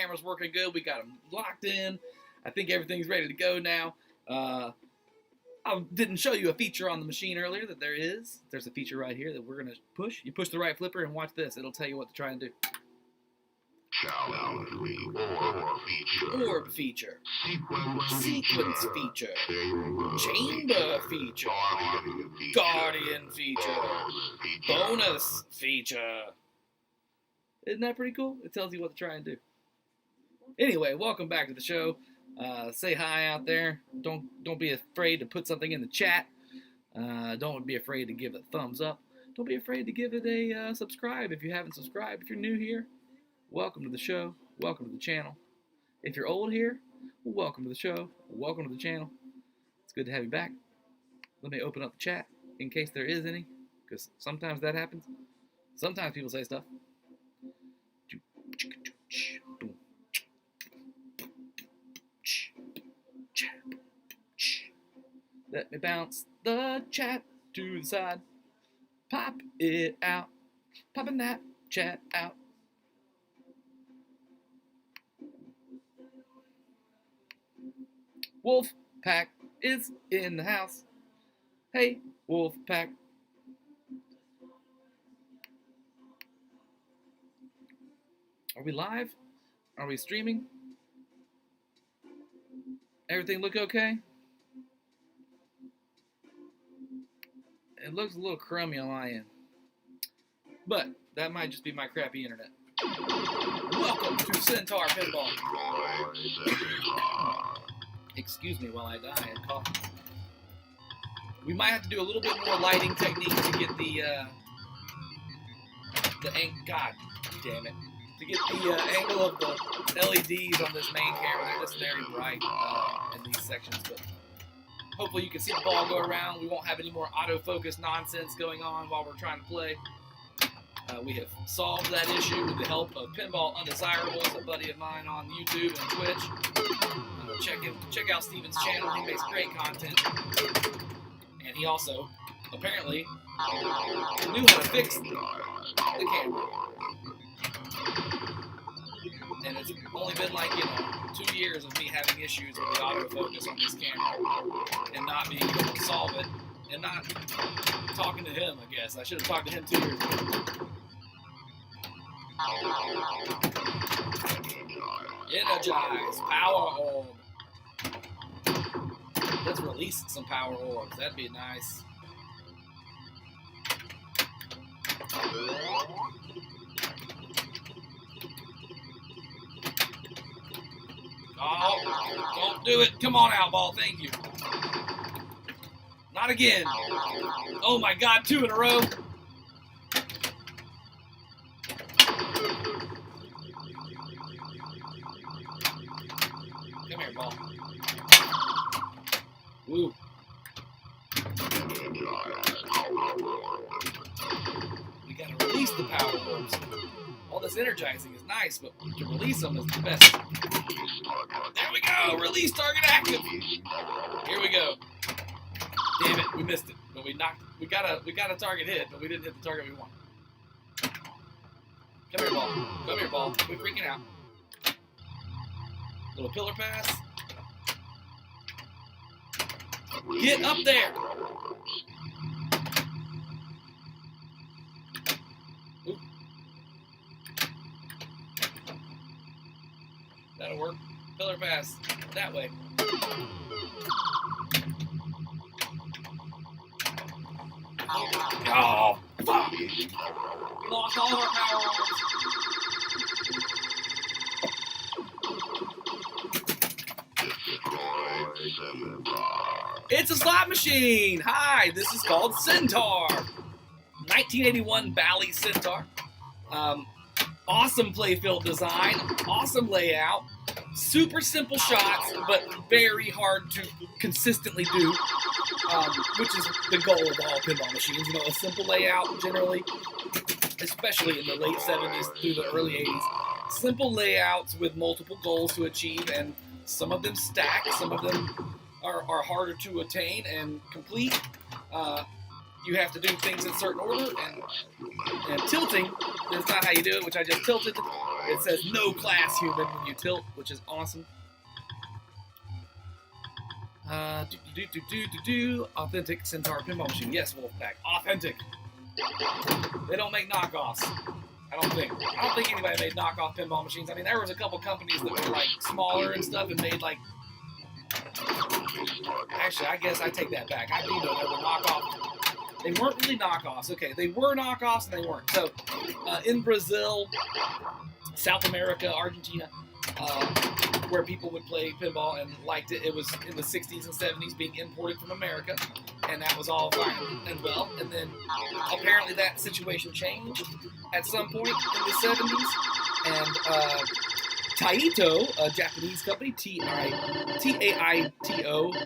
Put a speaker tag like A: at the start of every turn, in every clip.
A: camera's working good. We got them locked in. I think everything's ready to go now. I didn't show you a feature on the machine earlier that there's a feature right here that we're going to push. You push the right flipper and watch this. It'll tell you what to try and do.
B: Challenge me. Orb feature.
A: Orb feature.
B: Sequence
A: feature.
B: Chamber,
A: Chamber feature. Guardian feature. Bonus feature. Isn't that pretty cool? It tells you what to try and do. Anyway, welcome back to the show. Say hi out there. Don't be afraid to put something in the chat. Don't be afraid to give it a thumbs up. Don't be afraid to give it a subscribe if you haven't subscribed. If you're new here, welcome to the show. Welcome to the channel. If you're old here, well, welcome to the show. Welcome to the channel. It's good to have you back. Let me open up the chat in case there is any, because sometimes that happens. Sometimes people say stuff. Let me bounce the chat to the side. Pop it out. Popping that chat out. Wolf Pack is in the house. Hey, Wolf Pack. Are we live? Are we streaming? Everything look okay? It looks a little crummy on my end. But that might just be my crappy internet. Welcome to Centaur Pinball. Excuse me while I die and cough. We might have to do a little bit more lighting technique to get God damn it. To get the angle of the LEDs on this main camera. They're just very bright in these sections, but hopefully you can see the ball go around. We won't have any more autofocus nonsense going on while we're trying to play. We have solved that issue with the help of Pinball Undesirables, a buddy of mine on YouTube and Twitch. Check out Steven's channel. He makes great content. And he also, apparently, knew how to fix the camera. And it's only been like, 2 years of me having issues with the autofocus on this camera and not being able to solve it and not talking to him, I guess. I should have talked to him 2 years ago. Energize, power orb. Let's release some power orbs. That'd be nice. Oh, don't do it. Come on out, ball. Thank you. Not again. Oh my God, 2 in a row. Come here, ball. Woo. We gotta release the power orbs. All this energizing is nice, but to release them is the best. There we go! Release target active! Here we go. Damn it, we missed it. But we got a target hit, but we didn't hit the target we want. Come here, ball. Come here, ball. We're freaking out. Little pillar pass. Get up there! Ooh. That'll work. Pillar pass. That way. Oh, fuck! We lost all of our power orbs. It's a slot machine! Hi, this is called Centaur. 1981 Bally Centaur. Awesome playfield design, awesome layout, super simple shots, but very hard to consistently do, which is the goal of all pinball machines. A simple layout generally, especially in the late 70s through the early 80s. Simple layouts with multiple goals to achieve, and some of them stack, some of them are harder to attain and complete. you have to do things in certain order, and tilting is not how you do it, which I just tilted. It says no class human when you tilt, which is awesome. Authentic Centaur pinball machine. Yes, Wolfpack. Authentic. They don't make knockoffs. I don't think anybody made knockoff pinball machines. I mean, there was a couple companies that were like smaller and stuff and made like. Actually, I guess I take that back. I do know there were knockoffs. They weren't really knockoffs. Okay, they were knockoffs and they weren't. So, in Brazil, South America, Argentina, where people would play pinball and liked it. It was in the 60s and 70s being imported from America, and that was all fine and well. And then apparently that situation changed at some point in the 70s, and Taito, a Japanese company, T-A-I-T-O,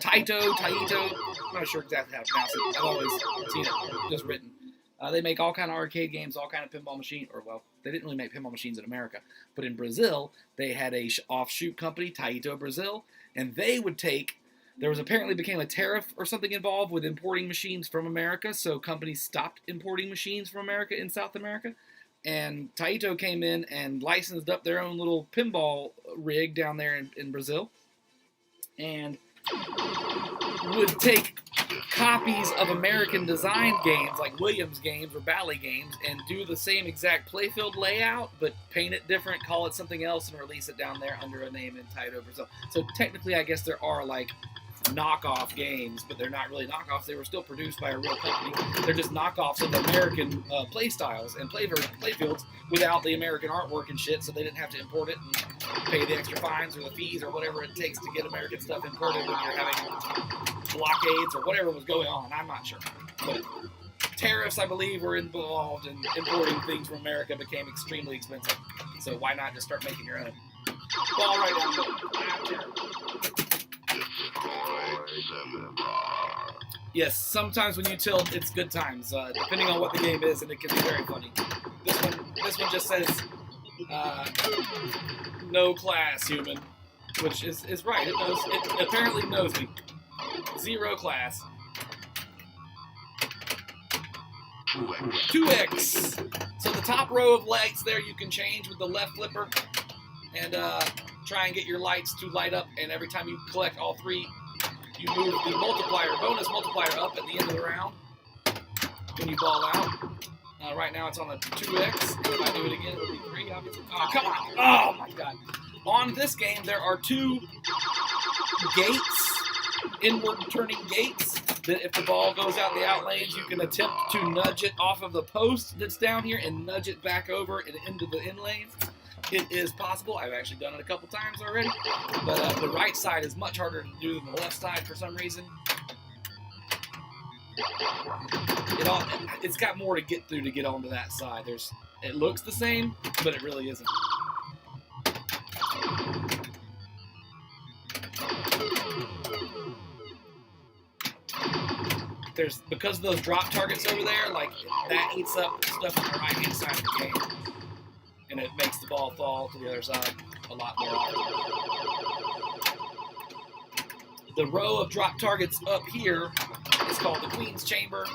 A: Taito, I'm not sure exactly how to pronounce it. I've always seen it just written. They make all kind of arcade games, all kind of pinball machines, or well, they didn't really make pinball machines in America, but in Brazil, they had a offshoot company, Taito Brazil, and they would take, there was apparently became a tariff or something involved with importing machines from America, so companies stopped importing machines from America in South America, and Taito came in and licensed up their own little pinball rig down there in Brazil, and would take copies of American designed games like Williams games or Bally games and do the same exact playfield layout, but paint it different, call it something else, and release it down there under a name in Taito Brazil. So technically, I guess there are like knockoff games, but they're not really knockoffs. They were still produced by a real company. They're just knockoffs of American play styles and playfields without the American artwork and shit, so they didn't have to import it and pay the extra fines or the fees or whatever it takes to get American stuff imported when you're having blockades or whatever was going on. I'm not sure. But tariffs, I believe, were involved, and importing things from America became extremely expensive. So why not just start making your own? Ball right down the middle. Yes, sometimes when you tilt, it's good times, depending on what the game is, and it can be very funny. This one just says, no class, human, which is right. It knows. It apparently knows me. 0 class. 2X. So the top row of lights there you can change with the left flipper, and try and get your lights to light up. And every time you collect all 3, you move the bonus multiplier up at the end of the round when you ball out. Right now it's on a 2X, and if I do it again, it'll be 3, obviously. Oh, come on! Oh, my God. On this game, there are 2 gates, inward turning gates, that if the ball goes out the out lanes, you can attempt to nudge it off of the post that's down here and nudge it back over and into the in lanes. It is possible. I've actually done it a couple times already, but the right side is much harder to do than the left side for some reason. It's got more to get through to get onto that side. It looks the same, but it really isn't. Because of those drop targets over there, like that eats up stuff on the right hand side of the game, and it makes the ball fall to the other side a lot more often. The row of drop targets up here is called the Queen's Chamber,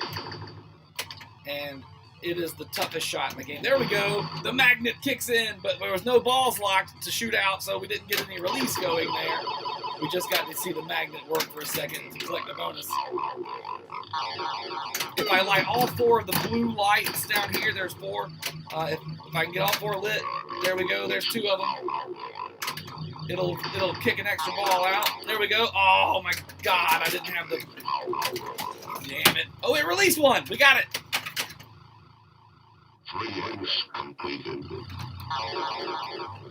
A: and it is the toughest shot in the game. There we go. The magnet kicks in, but there was no balls locked to shoot out, so we didn't get any release going there. We just got to see the magnet work for a second to collect the bonus. If I light all 4 of the blue lights down here, there's 4. If I can get all 4 lit, there we go. There's 2 of them. It'll kick an extra ball out. There we go. Oh my God! I didn't have the. Damn it! Oh, it released 1. We got it.
B: 3X completed.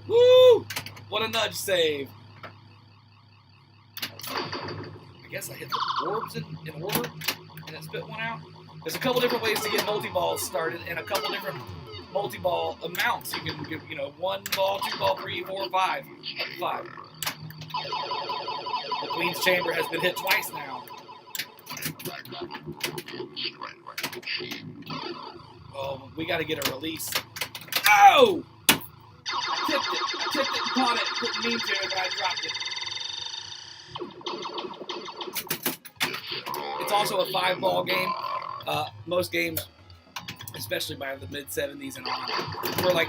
A: Woo! What a nudge save. I guess I hit the orbs in order, and it spit 1 out. There's a couple different ways to get multi-balls started, and a couple different multi-ball amounts. You can get, 1 ball, 2 ball, 3, 4, 5, up to 5. The Queen's Chamber has been hit twice now. Oh, we got to get a release. Oh! I tipped it and caught it. Didn't mean to, but I dropped it. It's also a 5-ball game. Most games, especially by the mid 70s and on, were like,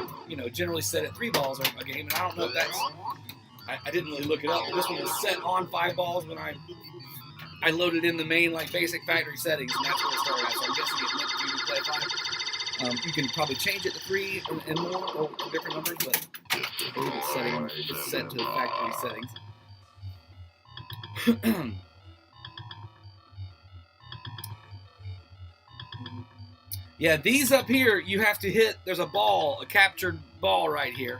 A: generally set at 3 balls a game. And I don't know if that's, I didn't really look it up, but this one was set on 5 balls when I loaded in the main like basic factory settings, and that's where it started at. So I'm guessing it meant for you to play 5. You can probably change it to 3 and more, or different numbers, but I believe it's set to factory settings. Yeah, these up here, you have to hit, there's a captured ball right here.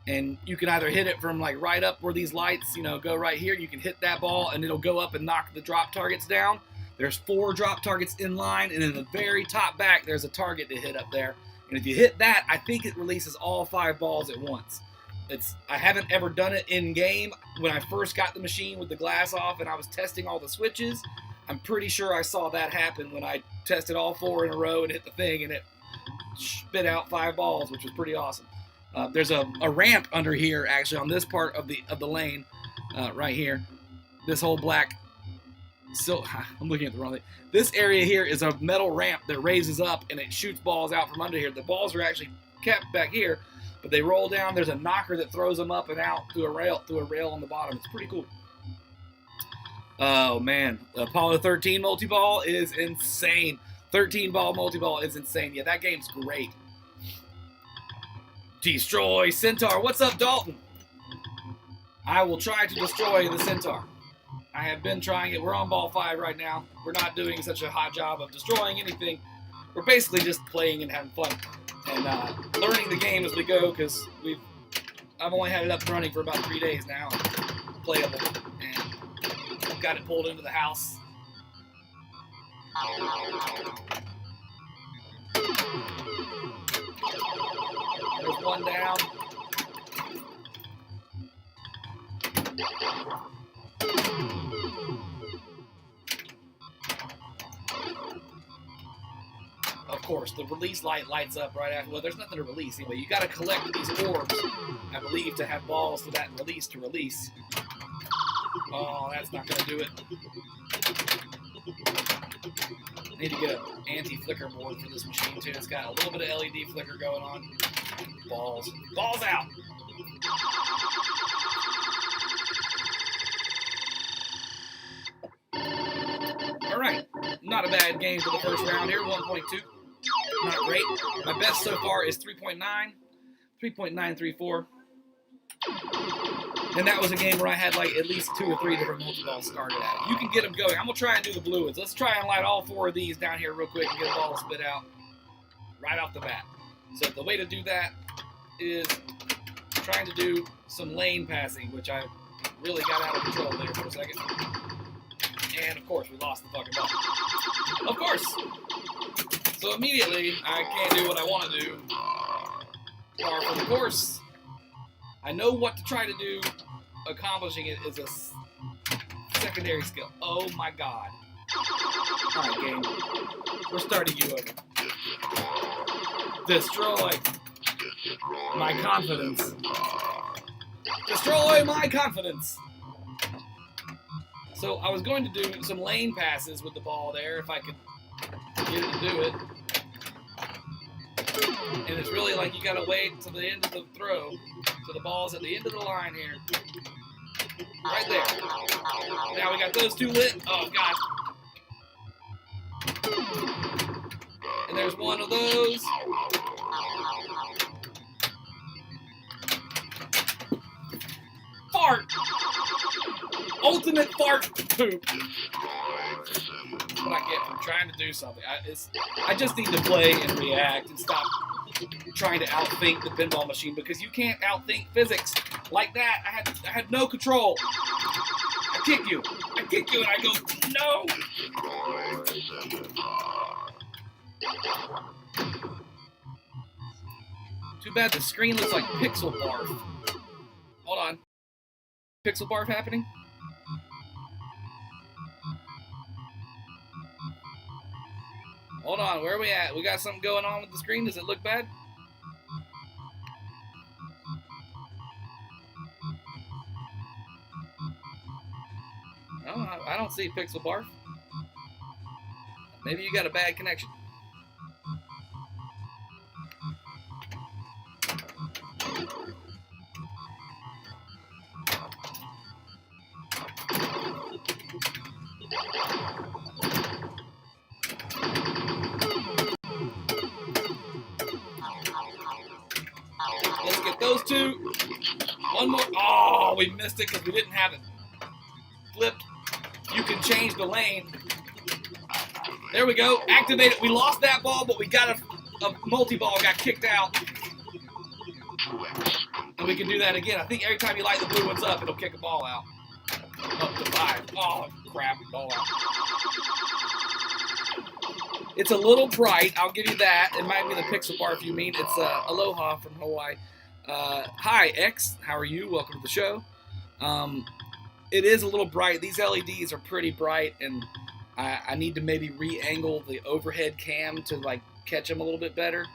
A: And you can either hit it from like right up where these lights, go right here. You can hit that ball and it'll go up and knock the drop targets down. There's 4 drop targets in line, and in the very top back, there's a target to hit up there. And if you hit that, I think it releases all 5 balls at once. I haven't ever done it in game. When I first got the machine with the glass off and I was testing all the switches, I'm pretty sure I saw that happen when I tested all 4 in a row and hit the thing, and it spit out 5 balls, which was pretty awesome. There's a ramp under here, actually, on this part of the lane, right here. This whole black, I'm looking at the wrong thing. This area here is a metal ramp that raises up and it shoots balls out from under here. The balls are actually kept back here, but they roll down. There's a knocker that throws them up and out through a rail on the bottom. It's pretty cool. Oh man, Apollo 13 multi-ball is insane. 13-ball multi-ball is insane. Yeah, that game's great. Destroy Centaur. What's up, Dalton? I will try to destroy the Centaur. I have been trying it. We're on ball 5 right now. We're not doing such a hot job of destroying anything. We're basically just playing and having fun and learning the game as we go, because I've only had it up and running for about 3 days now, playable, and got it pulled into the house. There's one down. Of course, the release light lights up right after. Well, there's nothing to release anyway. You got to collect these orbs, I believe, to have balls for that release to release. Oh, that's not going to do it. I need to get an anti-flicker board for this machine too. It's got a little bit of LED flicker going on. Balls out. All right, not a bad game for the first round here. 1.2, not great. My best so far is 3.9, 3.934. And that was a game where I had like at least 2 or 3 different multi-balls started at. You can get them going. I'm going to try and do the blue ones. Let's try and light all 4 of these down here real quick and get a ball to spit out right off the bat. So the way to do that is trying to do some lane passing, which I really got out of control there for a second. And of course, we lost the fucking ball. Of course! So immediately, I can't do what I want to do. Par for the course. I know what to try to do. Accomplishing it is a secondary skill. Oh my god. Alright, game. We're starting you over. Destroy my confidence. Destroy my confidence. So I was going to do some lane passes with the ball there if I could get it to do it. And it's really like you gotta wait till the end of the throw. So the ball's at the end of the line here. Right there. Now we got those 2 lit. Oh, God. And there's one of those. Fart. Ultimate fart poop. That's what I get from trying to do something. I just need to play and react and stop trying to outthink the pinball machine, because you can't outthink physics like that. I had no control. I kick you and I go, no. Too bad the screen looks like pixel barf. Hold on. Pixel barf happening? Hold on, where are we at? We got something going on with the screen? Does it look bad? No, I don't see pixel barf. Maybe you got a bad connection. Let's get those two. One more. Oh, we missed it because we didn't have it flipped. You can change the lane. There we go. Activate it. We lost that ball, but we got a multi-ball got kicked out. And we can do that again. I think every time you light the blue ones up, it'll kick a ball out. Up to 5. Oh, crap. Ball out. It's a little bright. I'll give you that. It might be the pixel bar if you mean. It's Aloha from Hawaii. Hi, X. How are you? Welcome to the show. It is a little bright. These LEDs are pretty bright, and I need to maybe re-angle the overhead cam to like catch them a little bit better.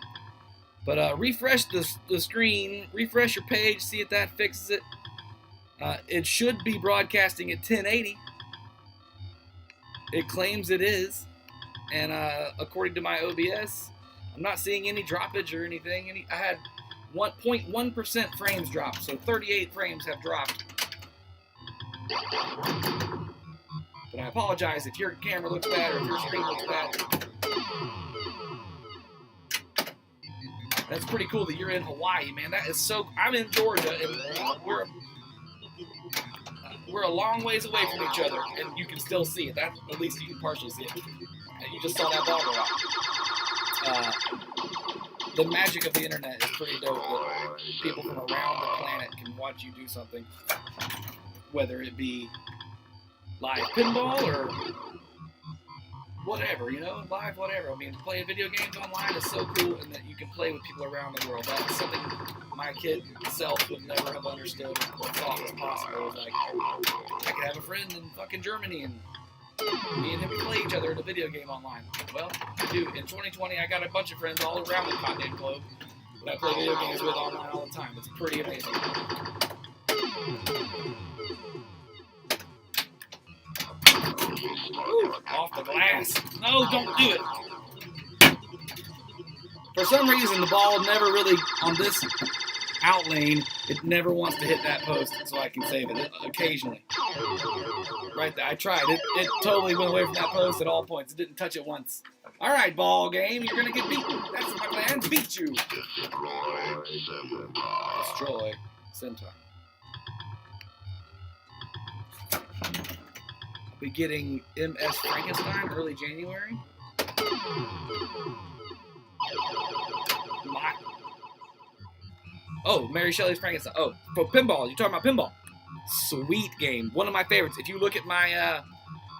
A: But refresh the screen, refresh your page, see if that fixes it. It should be broadcasting at 1080. It claims it is, and according to my OBS, I'm not seeing any droppage or anything. I had 1.1% frames dropped, so 38 frames have dropped. But I apologize if your camera looks bad or if your screen looks bad. That's pretty cool that you're in Hawaii, man. That is so. I'm in Georgia, and we're a long ways away from each other, and you can still see it. That at least you can partially see it. You just saw that ball go out. The magic of the internet is pretty dope. That people from around the planet can watch you do something, whether it be live pinball or whatever, you know, live whatever. I mean, playing video games online is so cool, and that you can play with people around the world. That's something my kid self would never have understood or thought was possible. It was like, I could have a friend in fucking Germany, and me and him play each other in a video game online. Well, dude, in 2020, I got a bunch of friends all around the continent globe that I play video games with online all the time. It's pretty amazing. Ooh, off the glass. No, don't do it. For some reason, the ball never really, on this out lane, it never wants to hit that post, so I can save it occasionally. Right there, I tried. It totally went away from that post at all points. It didn't touch it once. All right, ball game, you're going to get beaten. That's my plan. Beat you. Destroy Centaur. I'll be getting MS Frankenstein early January. Oh, Mary Shelley's Frankenstein. Oh, for pinball. You're talking about pinball. Sweet game. One of my favorites. If you look at my,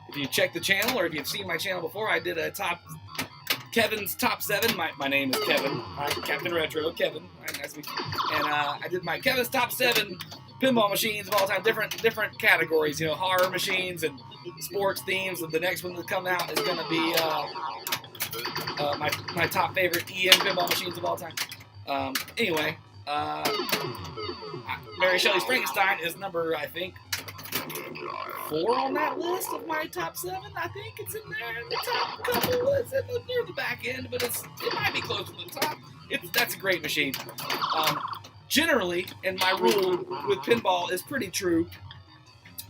A: if you check the channel, or if you've seen my channel before, I did a Kevin's top 7. My name is Kevin. Hi, CaptNRetro, Kevin. Right, nice to meet you. And I did my Kevin's top 7 pinball machines of all time, different categories. You know, horror machines and sports themes. And the next one that's coming out is going to be my top favorite EM pinball machines of all time. Anyway. Mary Shelley's Frankenstein is number, I think, 4 on that list of my top 7. I think it's in there in the top couple. It's near the back end, but it might be close to the top. That's a great machine. Generally, and my rule with pinball is pretty true.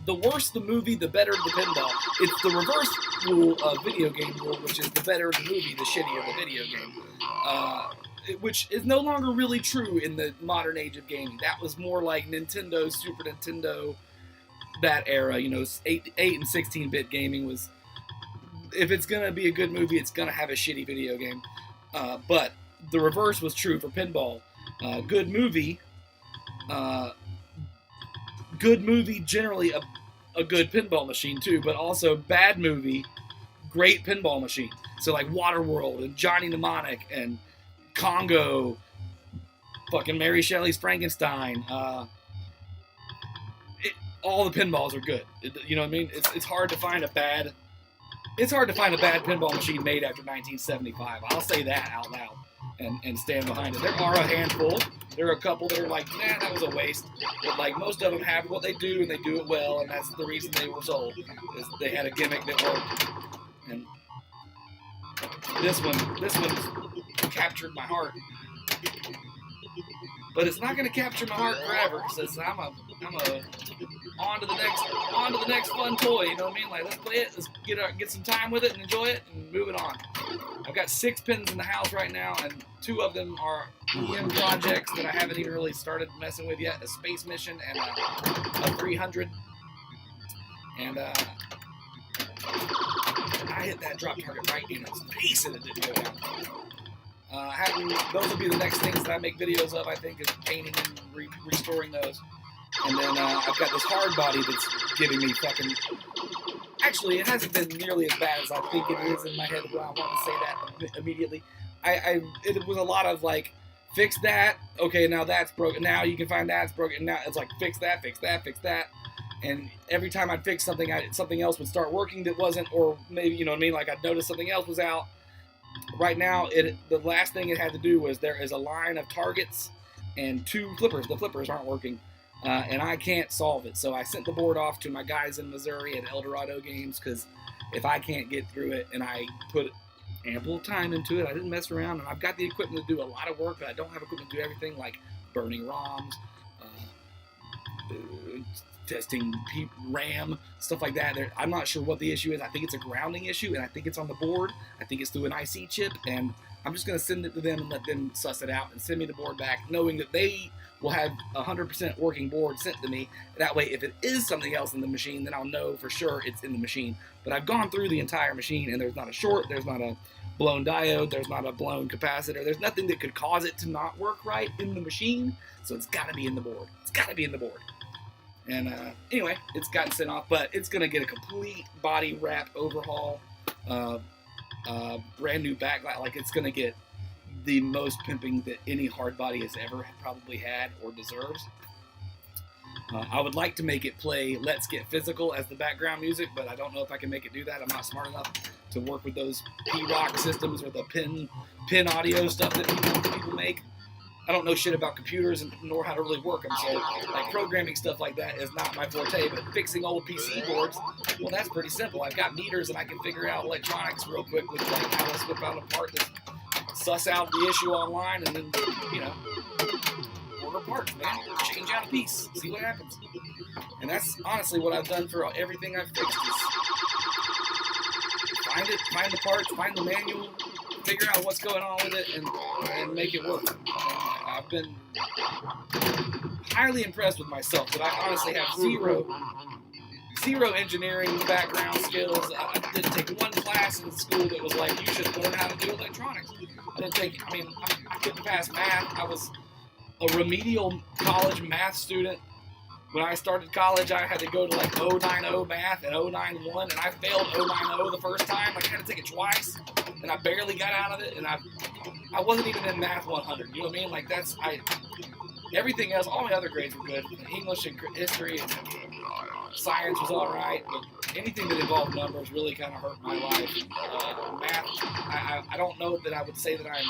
A: The worse the movie, the better the pinball. It's the reverse rule of video game rule, which is the better the movie, the shittier the video game. Which is no longer really true in the modern age of gaming. That was more like Nintendo, Super Nintendo, that era. You know, 8 and 16-bit gaming was, if it's going to be a good movie, it's going to have a shitty video game. But the reverse was true for pinball. Good movie, generally a good pinball machine too, but also bad movie, great pinball machine. So like Waterworld and Johnny Mnemonic and Congo, fucking Mary Shelley's Frankenstein. All the pinballs are good. You know what I mean? It's hard to find a bad. It's hard to find a bad pinball machine made after 1975. I'll say that out loud and stand behind it. There are a handful. There are a couple that are like, nah, that was a waste. But like most of them have what they do and they do it well, and that's the reason they were sold. Is they had a gimmick that worked. And This one's captured my heart. But it's not gonna capture my heart forever, since I'm on to the next fun toy. You know what I mean? Like, let's play it. Let's get some time with it and enjoy it and move it on. I've got 6 pins in the house right now, and 2 of them are EM projects that I haven't even really started messing with yet. A space mission and a 300. And I hit that drop target right in its face, and it didn't go down. Those will be the next things that I make videos of, I think, is painting and restoring those. And then I've got this hard body that's giving me fucking... Actually, it hasn't been nearly as bad as I think it is in my head. Well, I want to say that immediately. It was a lot of, like, fix that. Okay, now that's broken. Now you can find that's broken. Now it's like, fix that, fix that, fix that. And every time I'd fix something, something else would start working that wasn't, or maybe, you know what I mean? Like, I'd notice something else was out. Right now, the last thing it had to do was there is a line of targets and 2 flippers. The flippers aren't working, and I can't solve it. So I sent the board off to my guys in Missouri at Eldorado Games, because if I can't get through it, and I put ample time into it, I didn't mess around, and I've got the equipment to do a lot of work, but I don't have equipment to do everything, like burning ROMs, testing RAM, stuff like that. I'm not sure what the issue is. I think it's a grounding issue, and I think it's on the board. I think it's through an IC chip, and I'm just going to send it to them and let them suss it out and send me the board back, knowing that they will have 100% working board sent to me. That way, if it is something else in the machine, then I'll know for sure it's in the machine. But I've gone through the entire machine, and there's not a short, there's not a blown diode, there's not a blown capacitor, there's nothing that could cause it to not work right in the machine, so it's got to be in the board. It's got to be in the board. And anyway, it's gotten sent off, but it's going to get a complete body wrap overhaul, brand new backlight. Like, it's going to get the most pimping that any hard body has ever probably had or deserves. I would like to make it play Let's Get Physical as the background music, but I don't know if I can make it do that. I'm not smart enough to work with those P-Rock systems or the pin audio stuff that people make. I don't know shit about computers and nor how to really work them, so like programming stuff like that is not my forte. But fixing old PC boards, well, that's pretty simple. I've got meters and I can figure out electronics real quick with like how to slip out a part, to suss out the issue online, and then, you know, order parts, man. Change out a piece, see what happens. And that's honestly what I've done for everything I've fixed. Is find the parts, find the manual, figure out what's going on with it, and make it work. I've been highly impressed with myself, but I honestly have zero engineering background skills. I didn't take one class in school that was like, you should learn how to do electronics. I couldn't pass math. I was a remedial college math student. When I started college, I had to go to like 090 math and 091, and I failed 090 the first time. Like, I had to take it twice, and I barely got out of it, and I wasn't even in math 100. You know what I mean? Like, everything else, all my other grades were good. English and history and science was all right, but anything that involved numbers really kind of hurt my life. Math, I don't know that I would say that I'm...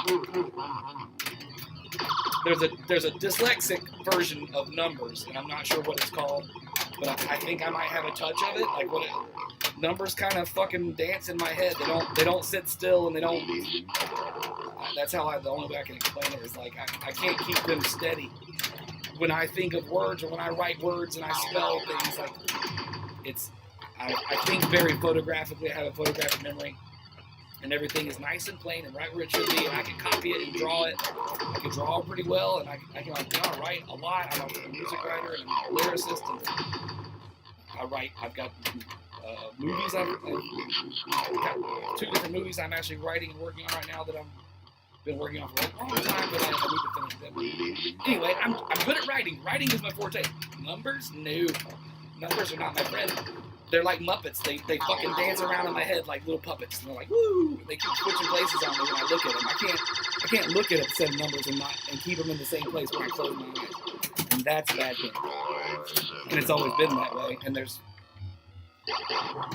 A: There's a dyslexic version of numbers, and I'm not sure what it's called, but I think I might have a touch of it. Like, numbers kind of fucking dance in my head. They don't sit still, and they don't. That's the only way I can explain it is like I can't keep them steady. When I think of words or when I write words and I spell things, like I think very photographically. I have a photographic memory. And everything is nice and plain and right where it should be, and I can copy it and draw it. I can draw pretty well, and I can write a lot. I'm a music writer and a lyricist, and I write. I've got movies. I've got 2 different movies I'm actually writing and working on right now that I've been working on for a long time, but I need to finish them. Anyway, I'm good at writing. Writing is my forte. Numbers? No. Numbers are not my friend. They're like Muppets. They fucking dance around in my head like little puppets. And they're like, woo! They keep switching places on me when I look at them. I can't look at a set of numbers and keep them in the same place when I close my eyes. And that's a bad thing. And it's always been that way. And there's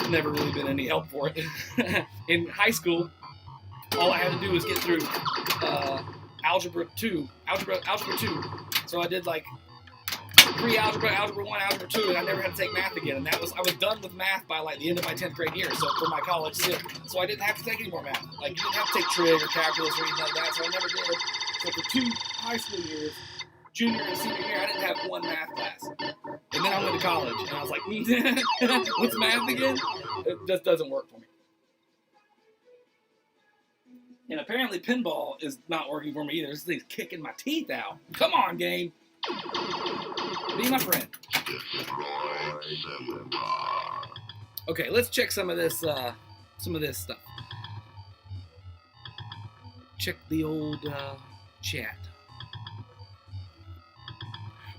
A: never really been any help for it. In high school, all I had to do was get through Algebra 2. So I did like pre-algebra, algebra 1, algebra 2, and I never had to take math again. And I was done with math by like the end of my 10th grade year, so for my college sit. So I didn't have to take any more math. Like, you didn't have to take trig or calculus or anything like that, so I never did. So for 2 high school years, junior and senior year, I didn't have one math class. And then I went to college, and I was like, what's math again? It just doesn't work for me. And apparently pinball is not working for me either. This thing's kicking my teeth out. Come on, game. Be my friend. Okay, let's check some of this stuff. Check the old chat.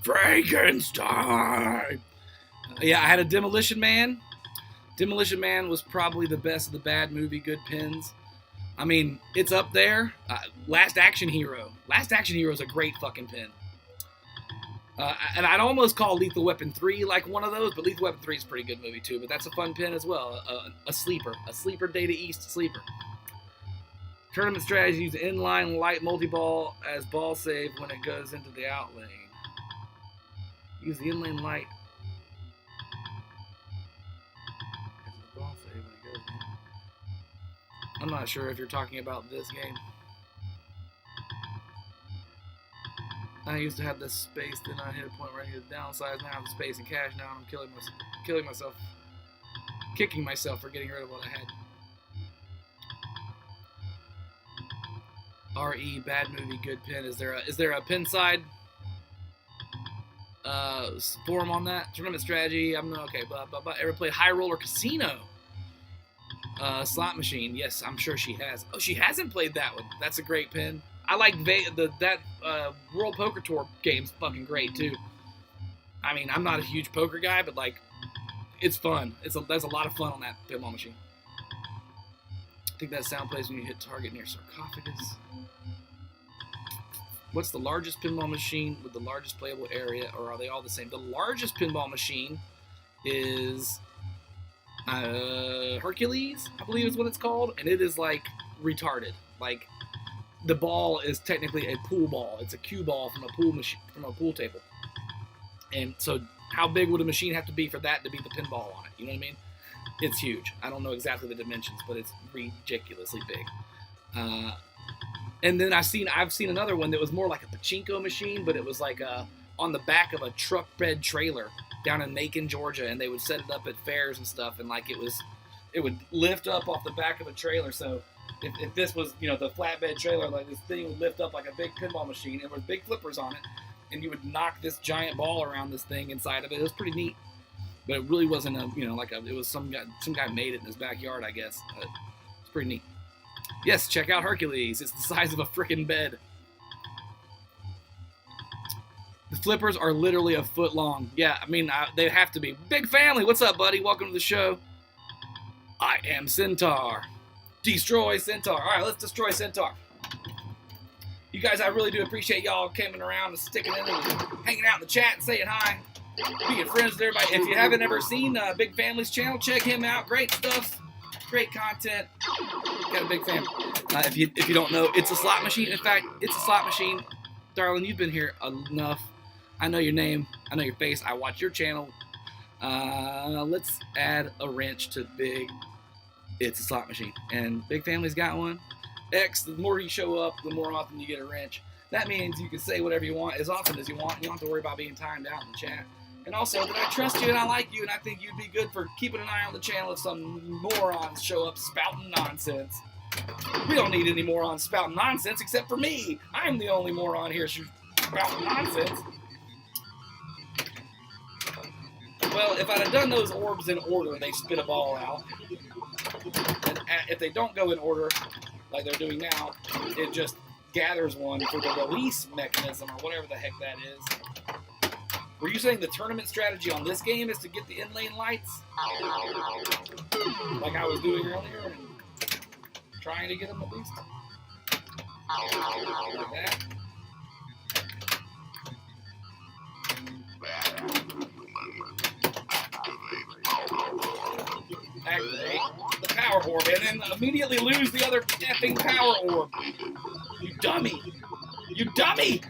A: Frankenstein! Yeah, I had a Demolition Man. Demolition Man was probably the best of the bad movie good pins. I mean, it's up there. Last Action Hero. Last Action Hero is a great fucking pin. And I'd almost call Lethal Weapon 3 like one of those, but Lethal Weapon 3 is a pretty good movie too, but that's a fun pin as well. A sleeper. A sleeper Data East sleeper. Tournament strategy, use inline light multi-ball as ball save when it goes into the out lane. Use the inline light as a ball save when it goes in. I'm not sure if you're talking about this game. I used to have this space, then I hit a point where I needed to downsize. Now I have the space and cash. Now I'm kicking myself for getting rid of what I had. RE, bad movie, good pin. Is there a pin side forum on that? Tournament strategy, I'm okay. But ever played High Roller Casino? Slot machine, yes, I'm sure she has. Oh, she hasn't played that one. That's a great pin. I like that World Poker Tour game's fucking great too. I mean, I'm not a huge poker guy, but like, it's fun. There's a lot of fun on that pinball machine. I think that sound plays when you hit target near sarcophagus. What's the largest pinball machine with the largest playable area, or are they all the same? The largest pinball machine is Hercules, I believe is what it's called, and it is like retarded. Like, the ball is technically a pool ball. It's a cue ball from a pool machine, from a pool table. And so, how big would a machine have to be for that to be the pinball on it? You know what I mean? It's huge. I don't know exactly the dimensions, but it's ridiculously big. And then I've seen another one that was more like a pachinko machine, but it was like on the back of a truck bed trailer down in Macon, Georgia, and they would set it up at fairs and stuff, and like it would lift up off the back of a trailer. So if this was, you know, the flatbed trailer, like this thing would lift up like a big pinball machine, and there were big flippers on it, and you would knock this giant ball around this thing inside of it. It was pretty neat, but it really wasn't it was some guy made it in his backyard, I guess. It's pretty neat. Yes, check out Hercules. It's the size of a frickin' bed. The flippers are literally a foot long. Yeah, I mean, they have to be. Big family, what's up, buddy? Welcome to the show. I am Centaur. Destroy Centaur. All right, let's destroy Centaur. You guys, I really do appreciate y'all coming around and sticking in and hanging out in the chat and saying hi. Being friends with everybody. If you haven't ever seen Big Family's channel, check him out. Great stuff. Great content. Got a big family. If you don't know, it's a slot machine. In fact, it's a slot machine. Darling, you've been here enough. I know your name. I know your face. I watch your channel. Let's add a wrench to Big. It's a slot machine. And Big Family's got one. X, the more you show up, the more often you get a wrench. That means you can say whatever you want as often as you want. You don't have to worry about being timed out in the chat. And also that I trust you and I like you and I think you'd be good for keeping an eye on the channel if some morons show up spouting nonsense. We don't need any morons spouting nonsense except for me. I'm the only moron here spouting nonsense. Well, if I'd have done those orbs in order, they spit a ball out. And if they don't go in order, like they're doing now, it just gathers one for the release mechanism or whatever the heck that is. Were you saying the tournament strategy on this game is to get the in-lane lights? Like I was doing earlier and trying to get them at least? Like that? Activate the power orb and then immediately lose the other effing power orb. You dummy! You dummy!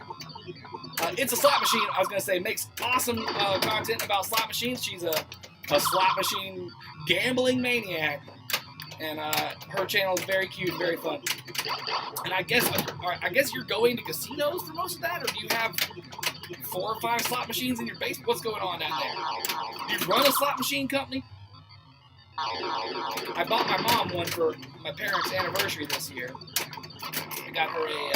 A: It's a Slot Machine. I was gonna say makes awesome content about slot machines. She's a slot machine gambling maniac, and her channel is very cute, very fun. And I guess you're going to casinos for most of that, or do you have 4 or 5 slot machines in your basement? What's going on down there? Do you run a slot machine company? I bought my mom one for my parents' anniversary this year. I got her a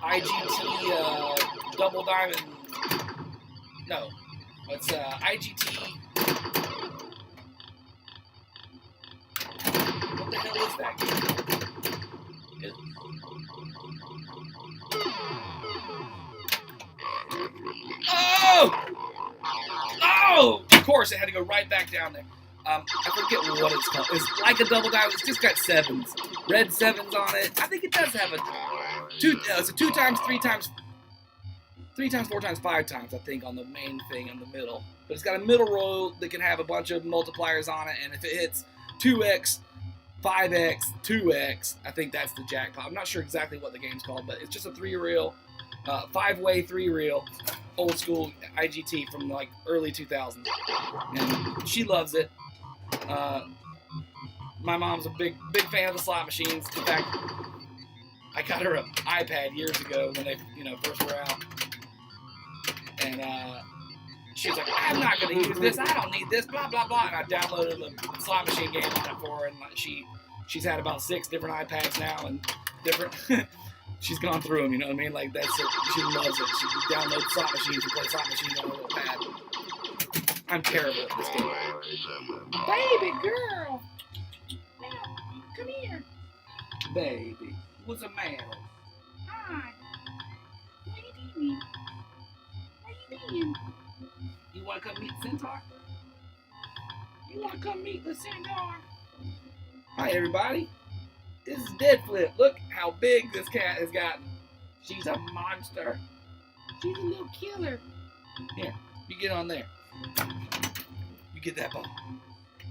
A: IGT double diamond. No, it's IGT. What the hell is that game? Oh! Oh! Of course, it had to go right back down there. I forget what it's called. It's like a double diamond. It's just got 7s, red 7s on it. I think it does have it's a 2 times, 3 times, 3 times, 4 times, 5 times. I think on the main thing in the middle. But it's got a middle row that can have a bunch of multipliers on it, and if it hits 2x, 5x, 2x, I think that's the jackpot. I'm not sure exactly what the game's called, but it's just a 3-reel, 5-way 3-reel, old school IGT from like early 2000s, and she loves it. My mom's a big fan of the slot machines. In fact, I got her an iPad years ago when they first were out, and she was like, "I'm not going to use this. I don't need this." Blah blah blah. And I downloaded the slot machine game on it for her, and she's had about 6 different iPads now, and different. She's gone through them, you know what I mean? Like, that's it. She loves it. She downloads slot machines and plays slot machines on her little pad. I'm terrible at this game. Baby girl! Now, come here. Baby, what's the matter? Hi. What are you doing? What are you doing? You want to come meet Centaur? You want to come meet the Centaur? Hi, everybody. This is Deadflip. Look how big this cat has gotten. She's a monster. She's a little killer. Here, you get on there. You get that ball.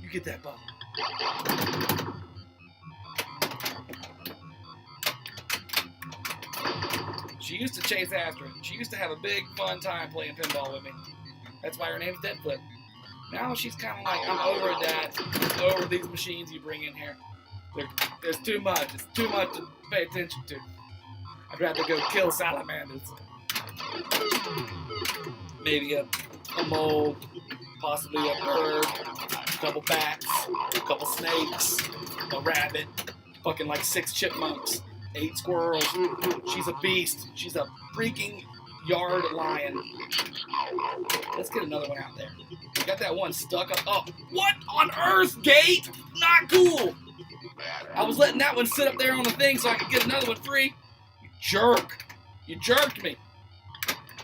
A: You get that ball. She used to chase after it. She used to have a big fun time playing pinball with me. That's why her name's Deadflip. Now she's kind of like, I'm over that. Over these machines you bring in here. There's too much. It's too much to pay attention to. I'd rather go kill salamanders. Maybe a mole, possibly a bird, a couple bats, a couple snakes, a rabbit, fucking like 6 chipmunks, 8 squirrels. She's a beast. She's a freaking yard lion. Let's get another one out there. We got that one stuck up. Oh, what on earth, Gate? Not cool. I was letting that one sit up there on the thing so I could get another one free. You jerk. You jerked me.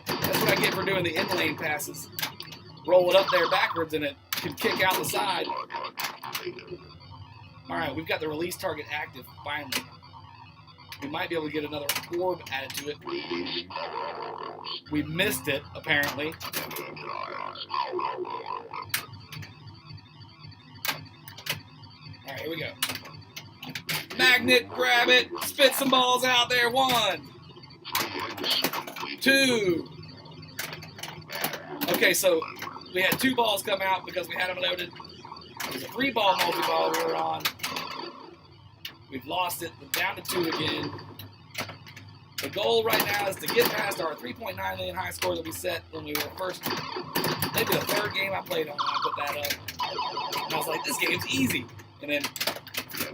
A: That's what I get for doing the in-lane passes. Roll it up there backwards and it can kick out the side. Alright, we've got the release target active, finally. We might be able to get another orb added to it. We missed it, apparently. Alright, here we go. Magnet, grab it, spit some balls out there. 1, 2. Okay, so we had 2 balls come out because we had them loaded. It was a 3-ball multi-ball we were on. We've lost it. We're down to 2 again. The goal right now is to get past our 3.9 million high score that we set when we were first, maybe the 3rd game I played on when I put that up. And I was like, this game's easy. And then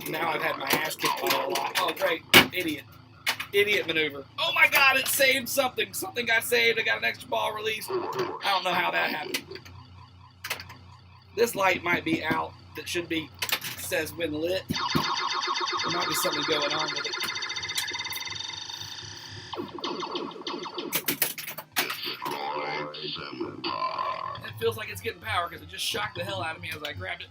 A: now I've had my ass kicked by it a lot. Oh, great. Idiot. Idiot maneuver. Oh my god, it saved something. Something got saved. I got an extra ball released. I don't know how that happened. This light might be out that should be, says when lit. There might be something going on with it. It feels like it's getting power because it just shocked the hell out of me as I grabbed it.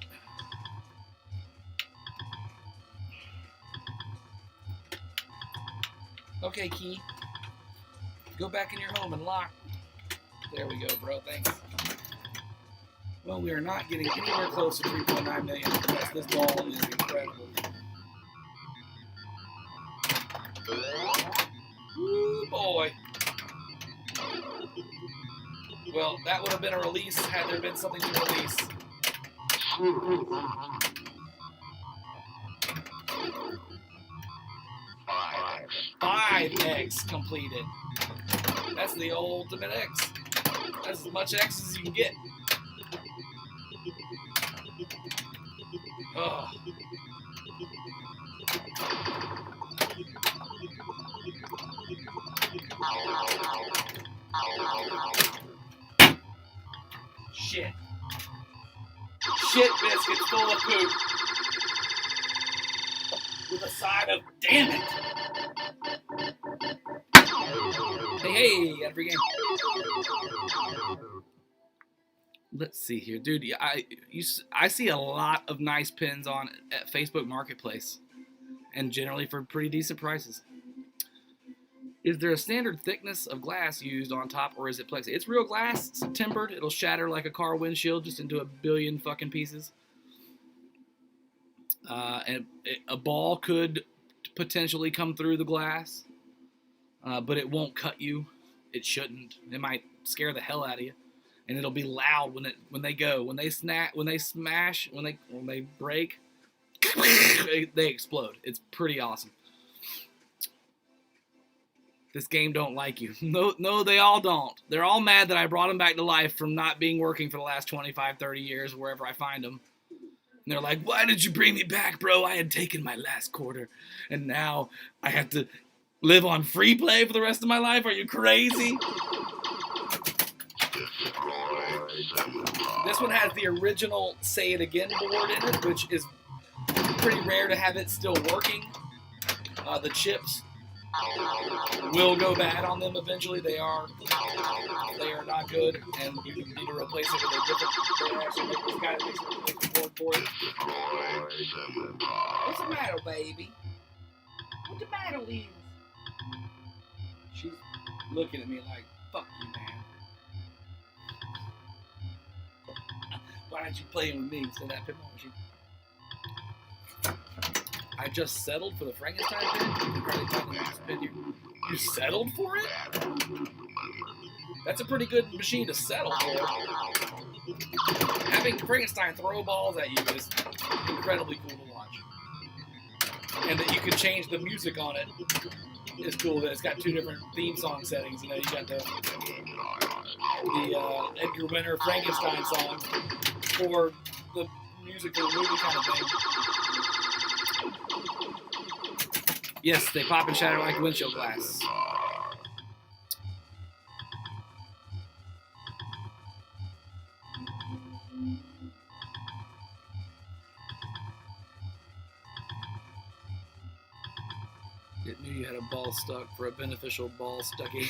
A: Okay, Key. Go back in your home and lock. There we go, bro. Thanks. Well, we are not getting anywhere close to 3.9 million. This ball is incredible. Woo, boy. Well, that would have been a release had there been something to release. 5X completed. That's the ultimate X. That's as much X as you can get. Oh. Shit. Shit biscuits full of poop. With a side of damn it. Hey, got a free game. Let's see here, dude. I see a lot of nice pins on at Facebook Marketplace, and generally for pretty decent prices. Is there a standard thickness of glass used on top, or is it plexi? It's real glass. It's tempered. It'll shatter like a car windshield just into a billion fucking pieces. And a ball could potentially come through the glass, but it won't cut you. It shouldn't. It might scare the hell out of you, and it'll be loud when they smash, when they break, they explode. It's pretty awesome. This game don't like you. No, they all don't. They're all mad that I brought them back to life from not being working for the last 25, 30 years, wherever I find them. And they're like, why did you bring me back, bro? I had taken my last quarter, and now I have to live on free play for the rest of my life? Are you crazy? This one has the original Say It Again board in it, which is pretty rare to have it still working. The chips will go bad on them eventually. They are not good, and you need to replace it with a different. They actually make this guy that makes a replacement board for it. What's the matter, baby? What's the matter, Liz? She's looking at me like, fuck you, man. Why aren't you playing with me instead of that pinball machine? I just settled for the Frankenstein pin. You can hardly find the next pin here. You settled for it? That's a pretty good machine to settle for. Having Frankenstein throw balls at you is incredibly cool to watch. And that you can change the music on it is cool. That it's got two different theme song settings. You know, you got the Edgar Winter Frankenstein song for the music for the movie kind of thing. Yes, they pop and shatter like windshield glass. It knew you had a ball stuck for a beneficial ball stucky.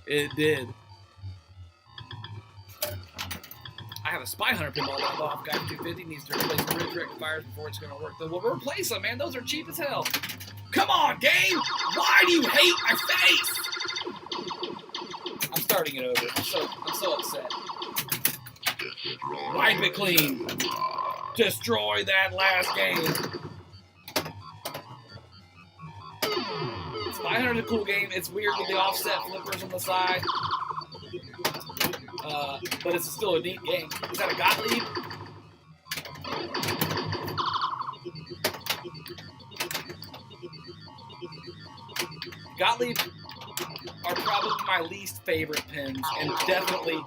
A: It did. I have a Spy Hunter pinball that I bought off Guy for $250. Needs to replace bridge rectifiers before it's going to work. We'll replace them, man. Those are cheap as hell. Come on, game! Why do you hate my face? I'm starting it over. I'm so upset. Wipe it clean. Destroy that last game. Spy Hunter's a cool game. It's weird with the offset flippers on the side. But it's still a neat game. Is that a Gottlieb? Gottlieb are probably my least favorite pins, and definitely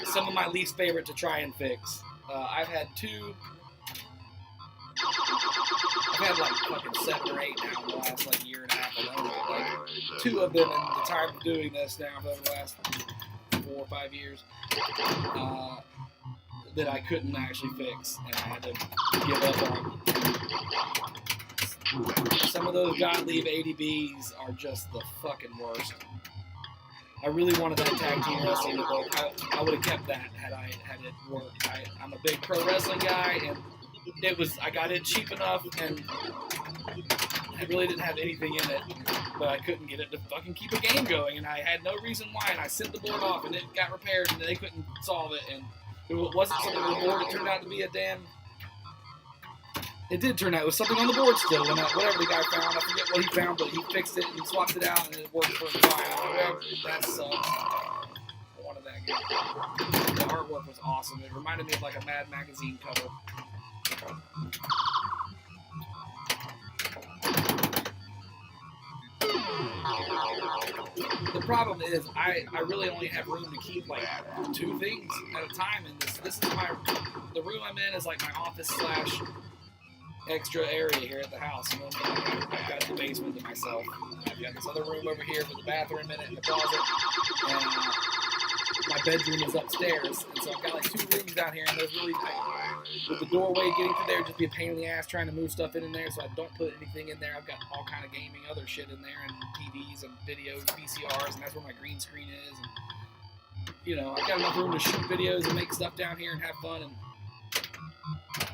A: some of my least favorite to try and fix. I've had two. I've had like fucking 7 or 8 now in the last like year and a half alone. Like 2 of them in the time of doing this now for the last 4 or 5 years that I couldn't actually fix, and I had to give up on. Some of those Gottlieb ADBs are just the fucking worst. I really wanted that tag team wrestling to work. I would have kept that had it worked. I'm a big pro wrestling guy, and I got it cheap enough, and I really didn't have anything in it, but I couldn't get it to fucking keep a game going, and I had no reason why, and I sent the board off, and it got repaired, and they couldn't solve it, and it wasn't something with the board. It turned out to be a damn It did turn out. It was something on the board still. When whatever the guy found, I forget what he found, but he fixed it and swapped it out, and it worked for fine. That sucks. I wanted that game. The artwork was awesome. It reminded me of like a Mad magazine cover. The problem is I really only have room to keep like 2 things at a time in this. This is the room I'm in is like my office / extra area here at the house. You know what I mean? I've got the basement to myself. I've got this other room over here with the bathroom in it and the closet. And my bedroom is upstairs. And so I've got like 2 rooms down here, and there's really with the doorway getting to there just be a pain in the ass trying to move stuff in there, so I don't put anything in there. I've got all kind of gaming other shit in there, and TVs and videos, VCRs, and that's where my green screen is. And, you know, I've got enough room to shoot videos and make stuff down here and have fun and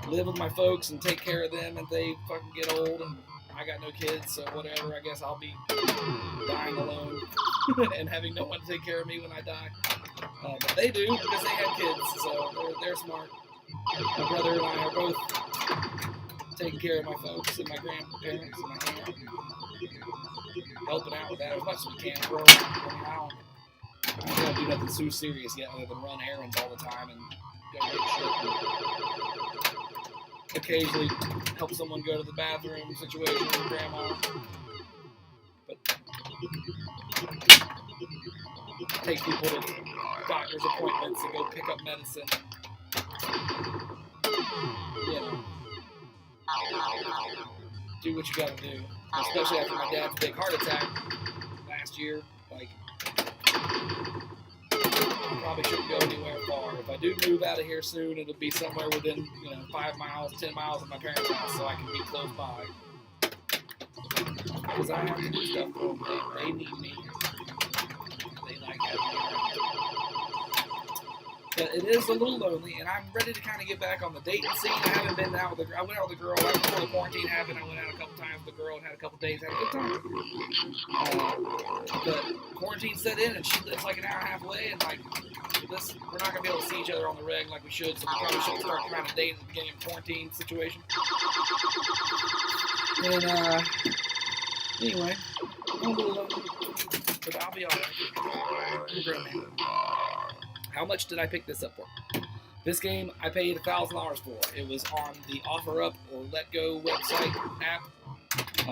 A: live with my folks and take care of them if they fucking get old. And I got no kids, so whatever. I guess I'll be dying alone and having no one to take care of me when I die. But they do because they had kids, so they're smart. My brother and I are both taking care of my folks and my grandparents and my aunt, helping out with that as much as we can. I mean, I don't gotta do nothing too serious yet other than run errands all the time and go get shit. And occasionally help someone go to the bathroom situation with grandma. But take people to doctor's appointments and go pick up medicine. You know, do what you gotta do. Especially after my dad's big heart attack last year. Like, I probably shouldn't go anywhere far. If I do move out of here soon, it'll be somewhere within, 5 miles, 10 miles of my parents' house, so I can be close by. Because I have to do stuff for them. They need me. They like having me around. But it is a little lonely, and I'm ready to kind of get back on the dating scene. I haven't been out with I went out with a girl right before the quarantine happened. I went out a couple times with the girl and had a couple days, had a good time. But quarantine set in, and she lives like an hour and a half away, and like we're not gonna be able to see each other on the reg like we should. So we probably shouldn't start trying to date at the beginning of the quarantine situation. And anyway, I'm a little lonely, but I'll be alright. I'm a grown man. How much did I pick this up for? This game I paid $1,000 for. It was on the OfferUp or Let Go website app.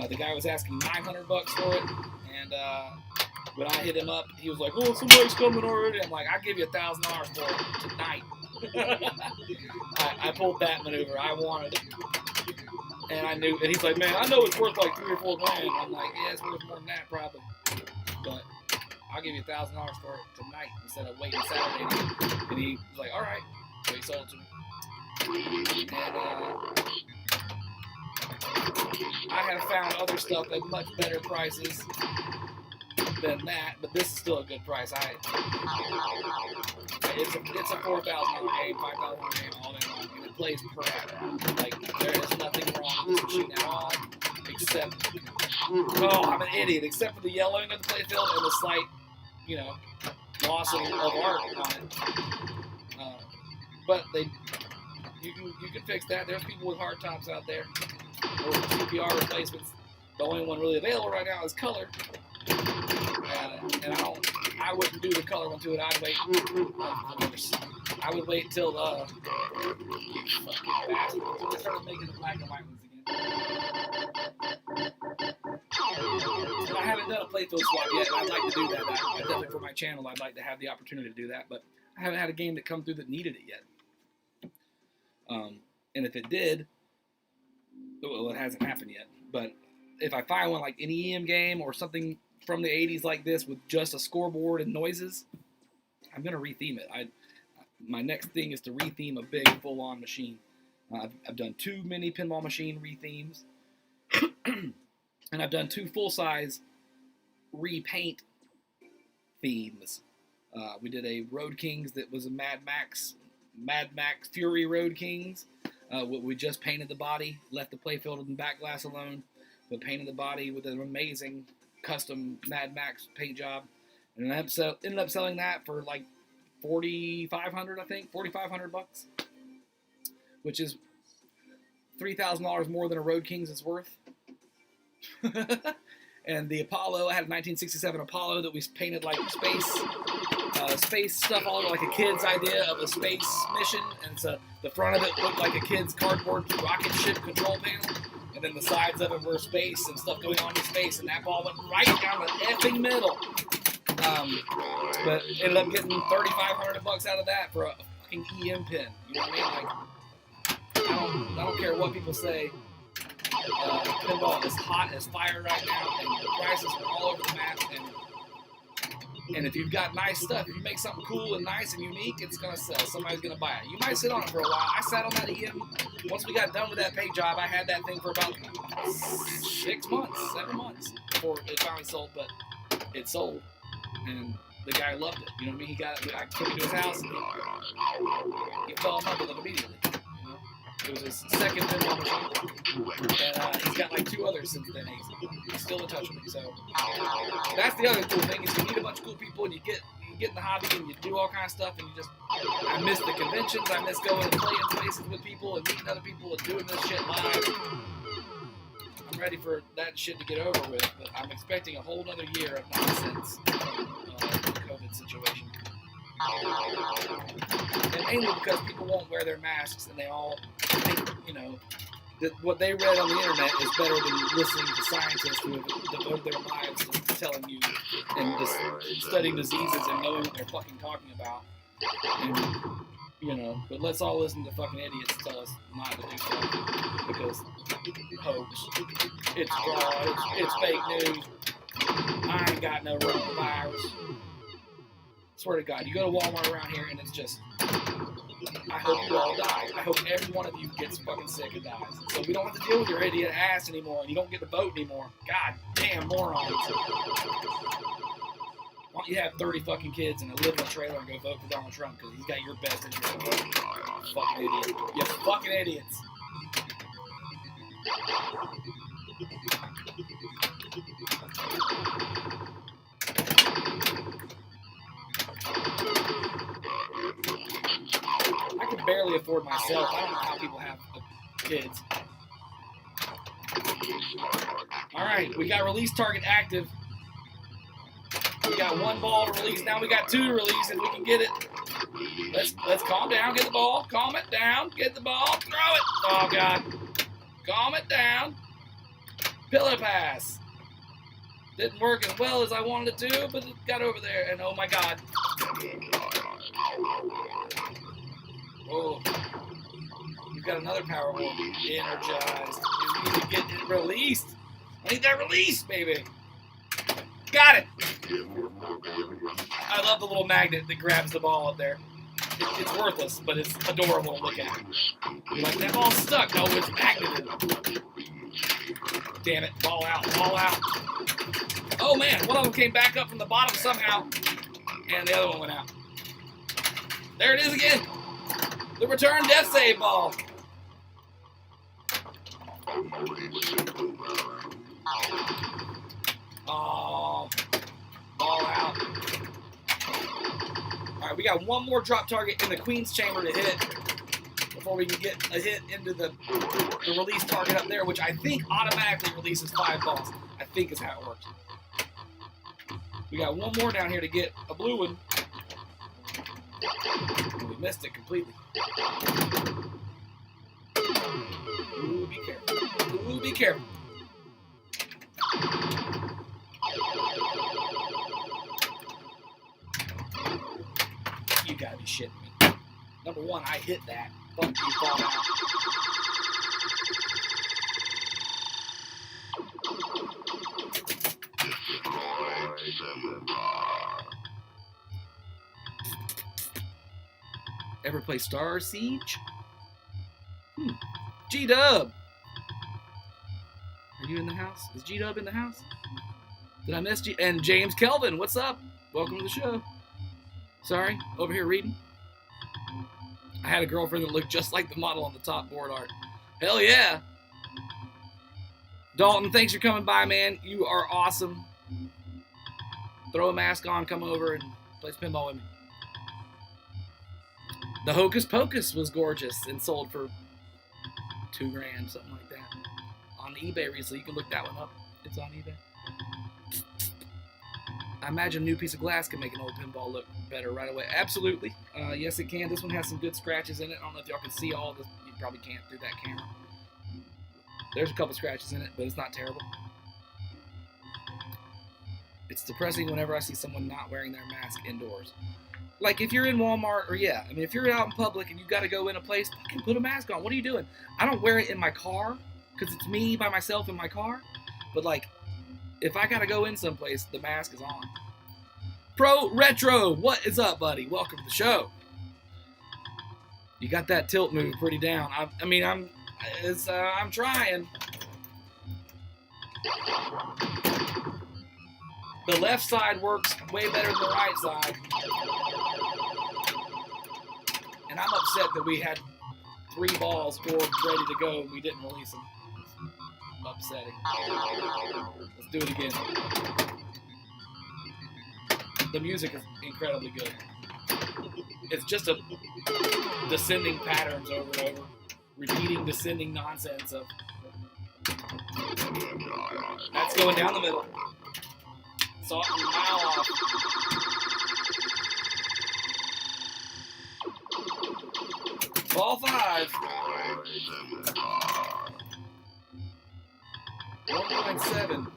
A: The guy was asking $900 for it, and when I hit him up, he was like, "Oh, somebody's coming already." I'm like, "I'll give you $1,000 for it tonight." I pulled that maneuver. I wanted it, and I knew. And he's like, "Man, I know it's worth like $3 or $4 grand." I'm like, "Yeah, it's worth more than that probably, but I'll give you $1,000 for it tonight instead of waiting Saturday night." And he was like, "All right." So he sold it to me. And I have found other stuff at much better prices than that, but this is still a good price. It's a $4,000 game, $5,000 game all day long, and it plays perfect. Like, there is nothing wrong with this machine at all, except, I'm an idiot, except for the yellowing of the playfield and the slight, loss of art on it. But you can fix that. There's people with hard tops out there, or CPR replacements. The only one really available right now is color, and I wouldn't do the color one to it. I'd wait. I would wait until the fucking bastard until they started making the black and white ones again. And I haven't done a playfield swap yet, and I'd like to do that. I definitely for my channel, I'd like to have the opportunity to do that, but I haven't had a game that come through that needed it yet. And if it did, well, it hasn't happened yet. But if I find one like an EM game or something from the 80s like this with just a scoreboard and noises, I'm gonna retheme it. My next thing is to retheme a big full-on machine. I've done 2 mini pinball machine rethemes, and I've done 2 full-size repaint themes. We did a Road Kings that was a Mad Max Fury Road Kings. We just painted the body, left the playfield and back glass alone, but painted the body with an amazing custom Mad Max paint job, and I ended up selling that for like $4,500, I think, $4,500, which is $3,000 more than a Road Kings is worth. And the Apollo, I had a 1967 Apollo that we painted like space stuff all over, like a kid's idea of a space mission. And so the front of it looked like a kid's cardboard rocket ship control panel. And then the sides of it were space and stuff going on in space. And that ball went right down the effing middle. But ended up getting $3,500 out of that for a fucking EM pin. You know what I mean? Like, I don't care what people say. Pinball is hot as fire right now, and the prices are all over the map. And if you've got nice stuff, if you make something cool and nice and unique, it's gonna sell. Somebody's gonna buy it. You might sit on it for a while. I sat on that EM. Once we got done with that paint job, I had that thing for about 6 months, 7 months before it finally sold. But it sold, and the guy loved it. You know what I mean? I took it to his house, and he fell in love with it immediately. It was his second pinball machine, and he's got like 2 others since then. He's still in touch with me. So that's the other cool thing, is you meet a bunch of cool people, and you get in the hobby, and you do all kinds of stuff, and I miss the conventions. I miss going and playing places with people and meeting other people and doing this shit live. I'm ready for that shit to get over with, but I'm expecting a whole other year of nonsense from the COVID situation. And mainly because people won't wear their masks, and they all think, that what they read on the internet is better than listening to scientists who have devoted their lives to telling you and just studying diseases and knowing what they're fucking talking about. And, but let's all listen to fucking idiots tell us not to do stuff because hoax, it's fraud, it's fake news. I ain't got no coronavirus. Swear to God, you go to Walmart around here and it's just, I hope you all die. I hope every one of you gets fucking sick and dies. So we don't have to deal with your idiot ass anymore, and you don't get to vote anymore. God damn morons. Why don't you have 30 fucking kids and live in a trailer and go vote for Donald Trump because he's got your best interest in mind. Fucking idiot. You fucking idiots. I can barely afford myself. I don't know how people have kids. Alright, we got release target active. We got 1 ball to release. Now we got 2 to release if we can get it. Let's calm down, get the ball. Calm it down, get the ball, throw it. Oh God. Calm it down. Pillow pass. Didn't work as well as I wanted it to, but it got over there, and oh my God. Oh, you've got another power orb energized. You need to get it released. I need that release, baby. Got it. I love the little magnet that grabs the ball up there. It's worthless, but it's adorable to look at. You're like, that ball's stuck. No, it's magneted. Damn it. Ball out. Ball out. Oh, man. One of them came back up from the bottom somehow, and the other one went out. There it is again. The return death save ball. Oh, ball out. All right, we got 1 more drop target in the Queen's Chamber to hit before we can get a hit into the release target up there, which I think automatically releases 5 balls. I think is how it works. We got 1 more down here to get a blue one. We missed it completely. Ooh, be careful. Ooh, be careful. You gotta be shitting me. Number 1, I hit that. Fuck you, fall out. Ever play Star Siege? G-Dub! Are you in the house? Is G-Dub in the house? Did I miss G? And James Kelvin, what's up? Welcome to the show. Sorry, over here reading. I had a girlfriend that looked just like the model on the top board art. Hell yeah! Dalton, thanks for coming by, man. You are awesome. Throw a mask on, come over, and play some pinball with me. The Hocus Pocus was gorgeous and sold for $2 grand, something like that. On eBay recently, you can look that one up. It's on eBay. I imagine a new piece of glass can make an old pinball look better right away. Absolutely. Yes, it can. This one has some good scratches in it. I don't know if y'all can see all this. You probably can't through that camera. There's a couple scratches in it, but it's not terrible. It's depressing whenever I see someone not wearing their mask indoors. Like if you're in Walmart, or if you're out in public and you got to go in a place, fucking put a mask on. What are you doing? I don't wear it in my car because it's me by myself in my car. But like, if I got to go in someplace, the mask is on. CaptNRetro, what is up, buddy? Welcome to the show. You got that tilt move pretty down. I'm trying. The left side works way better than the right side. And I'm upset that we had 3 balls scored ready to go and we didn't release them. It's upsetting. Let's do it again. The music is incredibly good. It's just a descending patterns over and over. Repeating descending nonsense of... That's going down the middle. Saw it from a mile off. Ball 5. 1.7.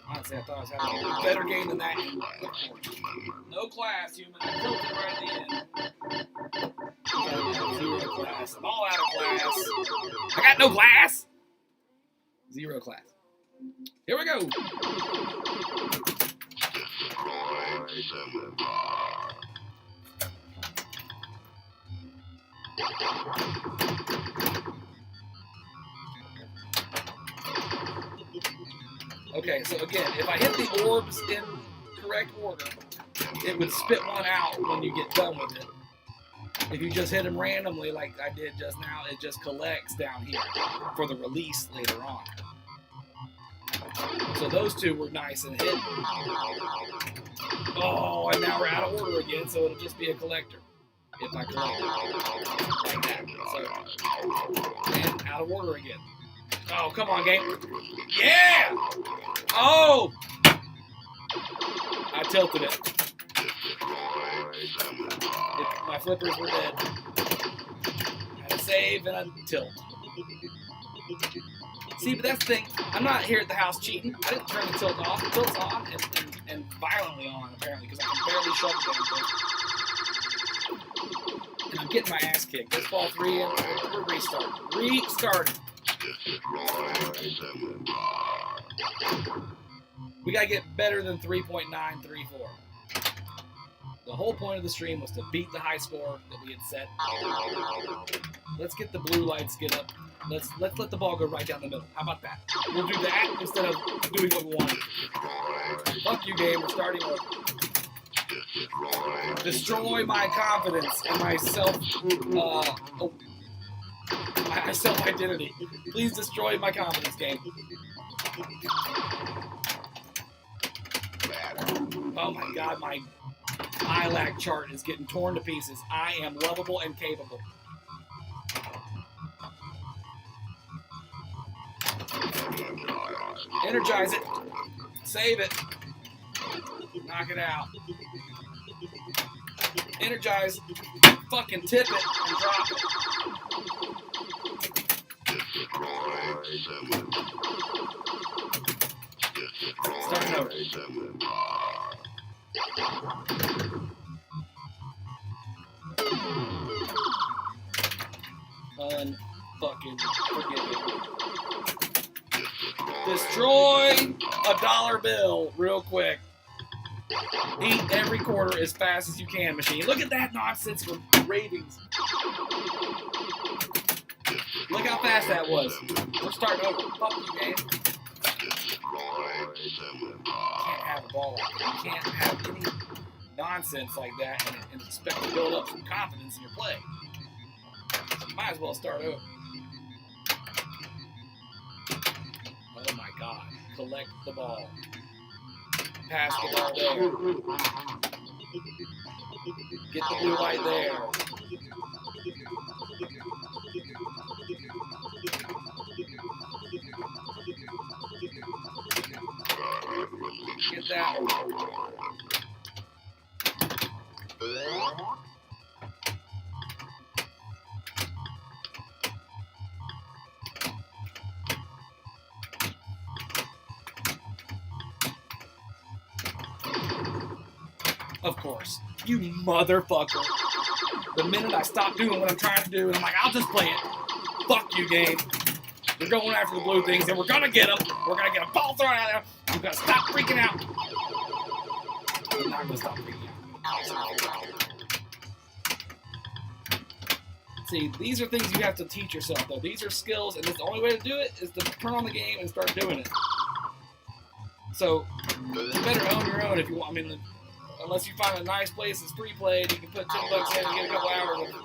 A: Honestly, I thought I was having a better game than that. No class, human. I tilted right at the end. 0 class. I'm all out of class. I got no class. 0 class. Here we go. Okay, so again, if I hit the orbs in correct order, it would spit one out when you get done with it. If you just hit them randomly like I did just now, it just collects down here for the release later on. So those 2 were nice and hidden. Oh, and now we're out of order again, so it'll just be a collector. If I collect it. Like that. So, and out of order again. Oh, come on, game. Yeah! Oh! I tilted it. My flippers were dead. Had a save and a tilt. See, but that's the thing. I'm not here at the house cheating. I didn't turn the tilt off. The tilt's on and violently on, apparently, because I can barely shove the damn thing. And I'm getting my ass kicked. This ball 3 and we're restarting. We gotta get better than 3.934. The whole point of the stream was to beat the high score that we had set. Let's get the blue lights get up. Let's let the ball go right down the middle. How about that? We'll do that instead of doing what we want. Fuck you, game. We're starting over. Destroy my confidence and my my self-identity. Please destroy my confidence, game. Oh my god, my ILAC chart is getting torn to pieces. I am lovable and capable. Energize it. Save it. Knock it out. Energize. Fucking tip it and drop it. Starting over. Unfucking forgiving. Destroy a dollar bill real quick. Eat every quarter as fast as you can, machine. Look at that nonsense with ravings. Look how fast that was. We're starting over. Fuck you, game. You can't have a ball like that. You can't have any nonsense like that and expect to build up some confidence in your play. You might as well start over. Oh my god. Collect the ball. Pass the ball there. Get the blue light there. that. Of course. You motherfucker. The minute I stop doing what I'm trying to do, and I'm like, I'll just play it. Fuck you, game. We're going after the blue things, and we're gonna get them. We're gonna get a ball thrown out there. You gotta stop freaking out. I'm not gonna stop freaking out. See, these are things you have to teach yourself, though. These are skills, and the only way to do it is to turn on the game and start doing it. So, you better own your own if you want. I mean, unless you find a nice place that's free play, and you can put $10 in and get a couple hours of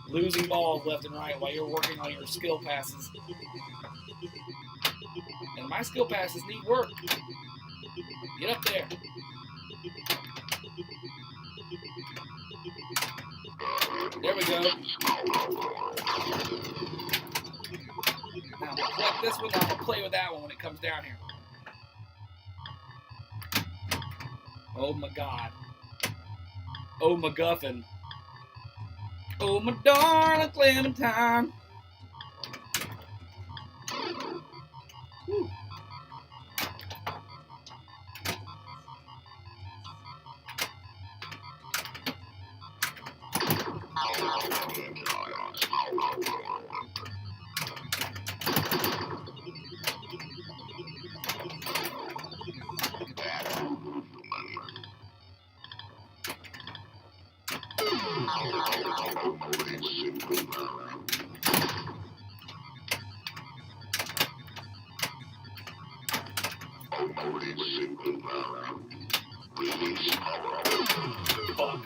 A: losing balls left and right while you're working on your skill passes. And my skill passes need work. Get up there. There we go. Now I'm going to collect this one, now I'm going to play with that one when it comes down here. Oh my God. Oh my guffin. Oh my darling Clementine. Whew. Fuck.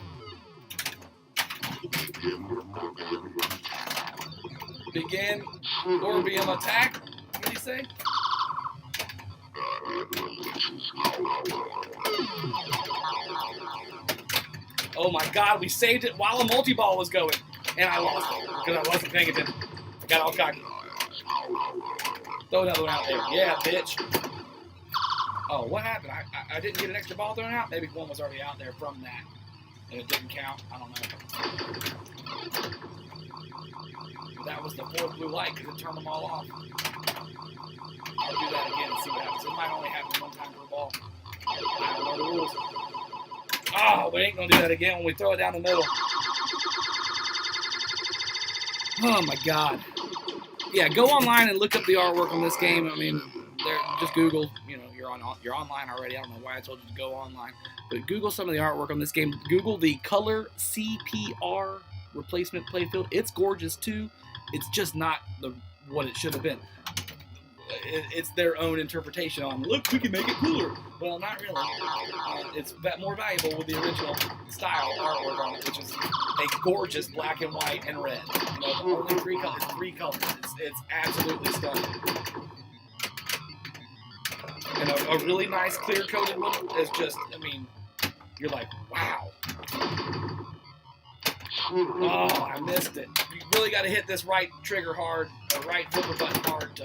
A: Begin Orbium attack. What did he say? Oh my God, we saved it while a multi-ball was going. And I lost it because I wasn't paying attention. I got all cocky. Throw another one out there. Yeah, bitch. Oh, what happened? I didn't get an extra ball thrown out? Maybe one was already out there from that. And it didn't count. I don't know. But that was the fourth blue light because it turned them all off. I'll do that again and see what happens. It might only happen one time per ball. I don't know the rules. Oh, we ain't going to do that again when we throw it down the middle. Oh, my God. Yeah, go online and look up the artwork on this game. I mean, just Google, you know, you're online already. I don't know why I told you to go online. But Google some of the artwork on this game. Google the color CPR replacement playfield. It's gorgeous, too. It's just not what it should have been. It's their own interpretation on, look, we can make it cooler. Well, not really. It's more valuable with the original style artwork on it, which is a gorgeous black and white and red. You know, the only three colors. It's absolutely stunning. And a really nice clear-coated one is just, I mean, you're like, wow. Oh, I missed it. You really got to hit this right trigger hard, or right flipper button hard to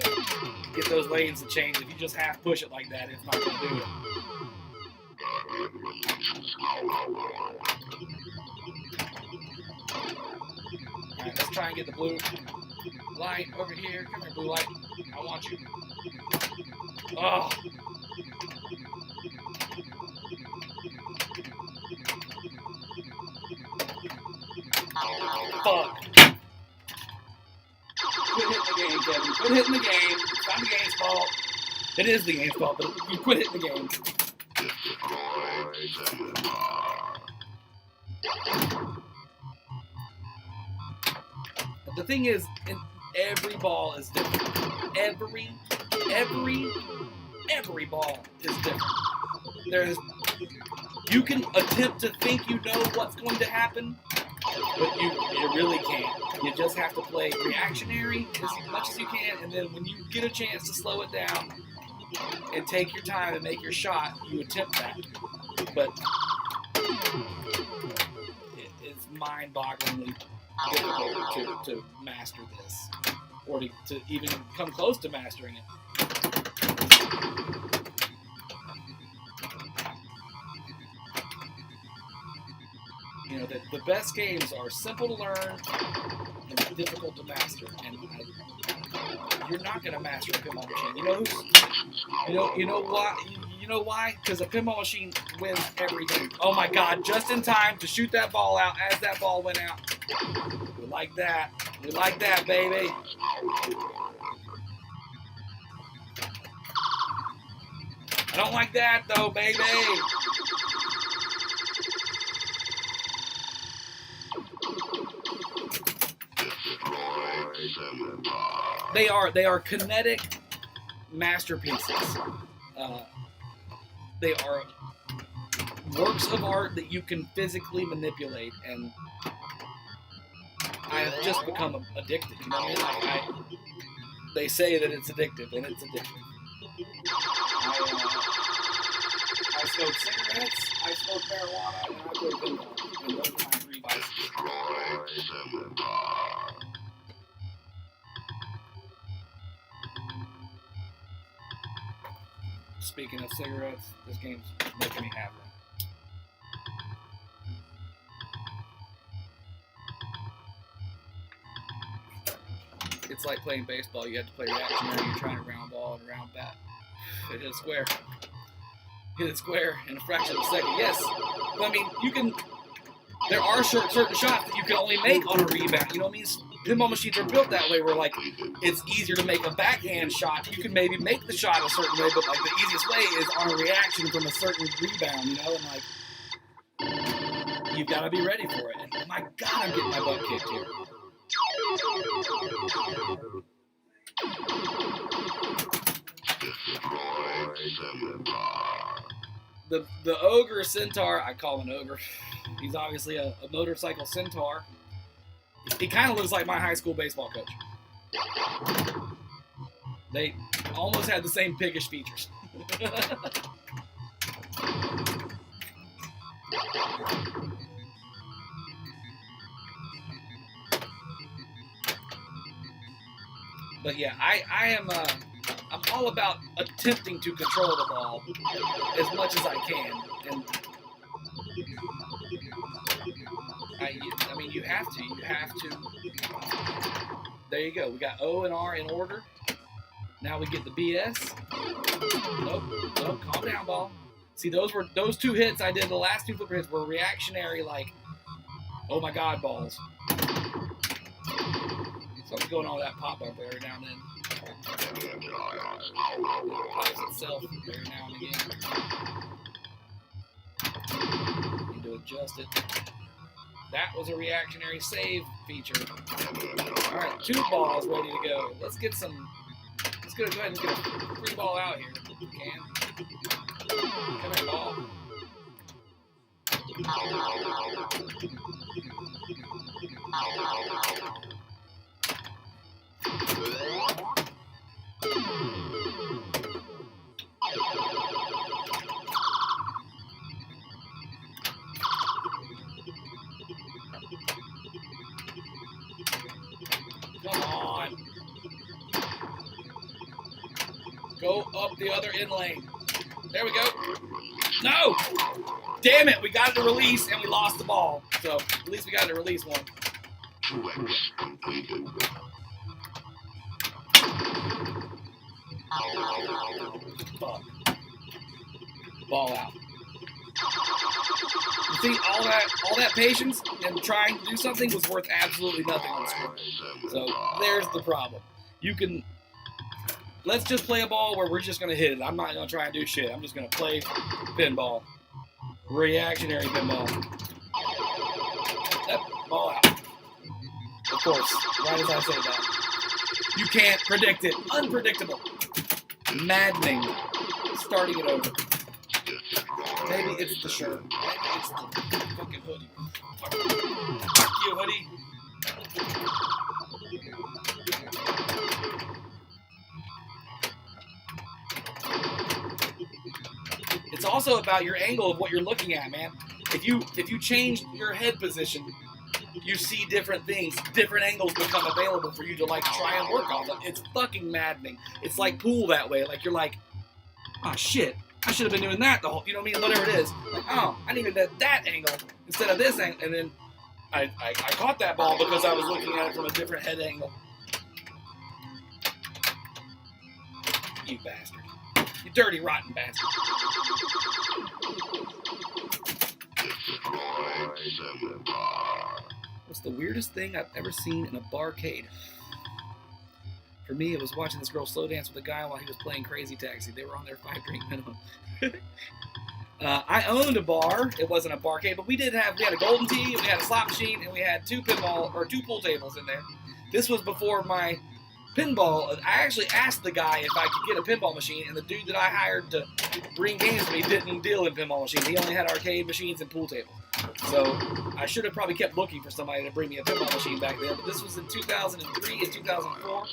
A: get those lanes to change. If you just half push it like that, it's not going to do it. Alright, let's try and get the blue light over here. Come here, blue light. I want you. Oh. Fuck. Quit hitting the game, Kevin. Quit hitting the game. It's not the game's fault. It is the game's fault, but you quit hitting the game. But the thing is, every ball is different. Every ball is different. You can attempt to think you know what's going to happen, but you really can't. You just have to play reactionary as much as you can, and then when you get a chance to slow it down and take your time and make your shot, you attempt that. But it's mind-bogglingly difficult to master this, or to even come close to mastering it. You know, the best games are simple to learn and difficult to master. And you're not going to master a pinball machine. You know who's, you know why? You know why? Because a pinball machine wins every game. Oh my God! Just in time to shoot that ball out as that ball went out. We like that. We like that, baby. I don't like that though, baby. They are kinetic masterpieces. They are works of art that you can physically manipulate, and I have just become addicted. You know what I mean? They say that it's addictive, and it's addictive. I smoke cigarettes, I smoke marijuana, and I play pinball. And those are my three vices. Speaking of cigarettes, this game's making me happy. It's like playing baseball. You have to play reactionary. You're trying to round ball and round bat. Hit it square. Hit it square in a fraction of a second. Yes. But I mean, you can... There are certain shots that you can only make on a rebound. You know what I mean? Pinball machines are built that way where, like, it's easier to make a backhand shot. You can maybe make the shot a certain way, but, like, the easiest way is on a reaction from a certain rebound, you know? And, like, you've got to be ready for it. And, my God, I'm getting my butt kicked here. The ogre Centaur, I call him an ogre. He's obviously a motorcycle Centaur. He kind of looks like my high school baseball coach. They almost had the same piggish features. But yeah, I'm all about attempting to control the ball as much as I can. And I mean, you have to. There you go. We got O and R in order. Now we get the BS. Nope, calm down, ball. See, those two hits I did, the last two flipper hits were reactionary, like, oh my God, balls. Something's going on with that pop bumper every now and then. Pops itself every now and again. Need to adjust it. That was a reactionary save feature. All right, 2 balls ready to go. Let's go ahead and get a free ball out here if we can. Come here, ball. Come on. Go up the other in lane. There we go. No! Damn it, we got it to release and we lost the ball. So at least we got it to release one. Fuck. Ball out. You see, all that patience and trying to do something was worth absolutely nothing on the score. So there's the problem. Let's just play a ball where we're just going to hit it. I'm not going to try and do shit. I'm just going to play pinball. Reactionary pinball. That ball out. Of course, right as I say that. You can't predict it. Unpredictable. Maddening. Starting it over. Maybe it's the shirt. Maybe it's the fucking hoodie. Fuck you, hoodie. It's also about your angle of what you're looking at, man. If you change your head position, you see different things. Different angles become available for you to like try and work on them. It's fucking maddening. It's like pool that way. Like you're like, oh shit, I should have been doing that the whole, you know what I mean? Whatever it is. Like, oh, I needed that angle instead of this angle. And then I caught that ball because I was looking at it from a different head angle. You bastard. You dirty, rotten bastard. What's the weirdest thing I've ever seen in a barcade? For me, it was watching this girl slow dance with a guy while he was playing Crazy Taxi. They were on their 5-drink minimum. I owned a bar. It wasn't a barcade, but we had a golden tee, we had a slot machine, and we had 2 pool tables in there. This was before my pinball. I actually asked the guy if I could get a pinball machine, and the dude that I hired to bring games to me didn't deal in pinball machines. He only had arcade machines and pool tables. So I should have probably kept looking for somebody to bring me a pinball machine back then. But this was in 2003 and 2004.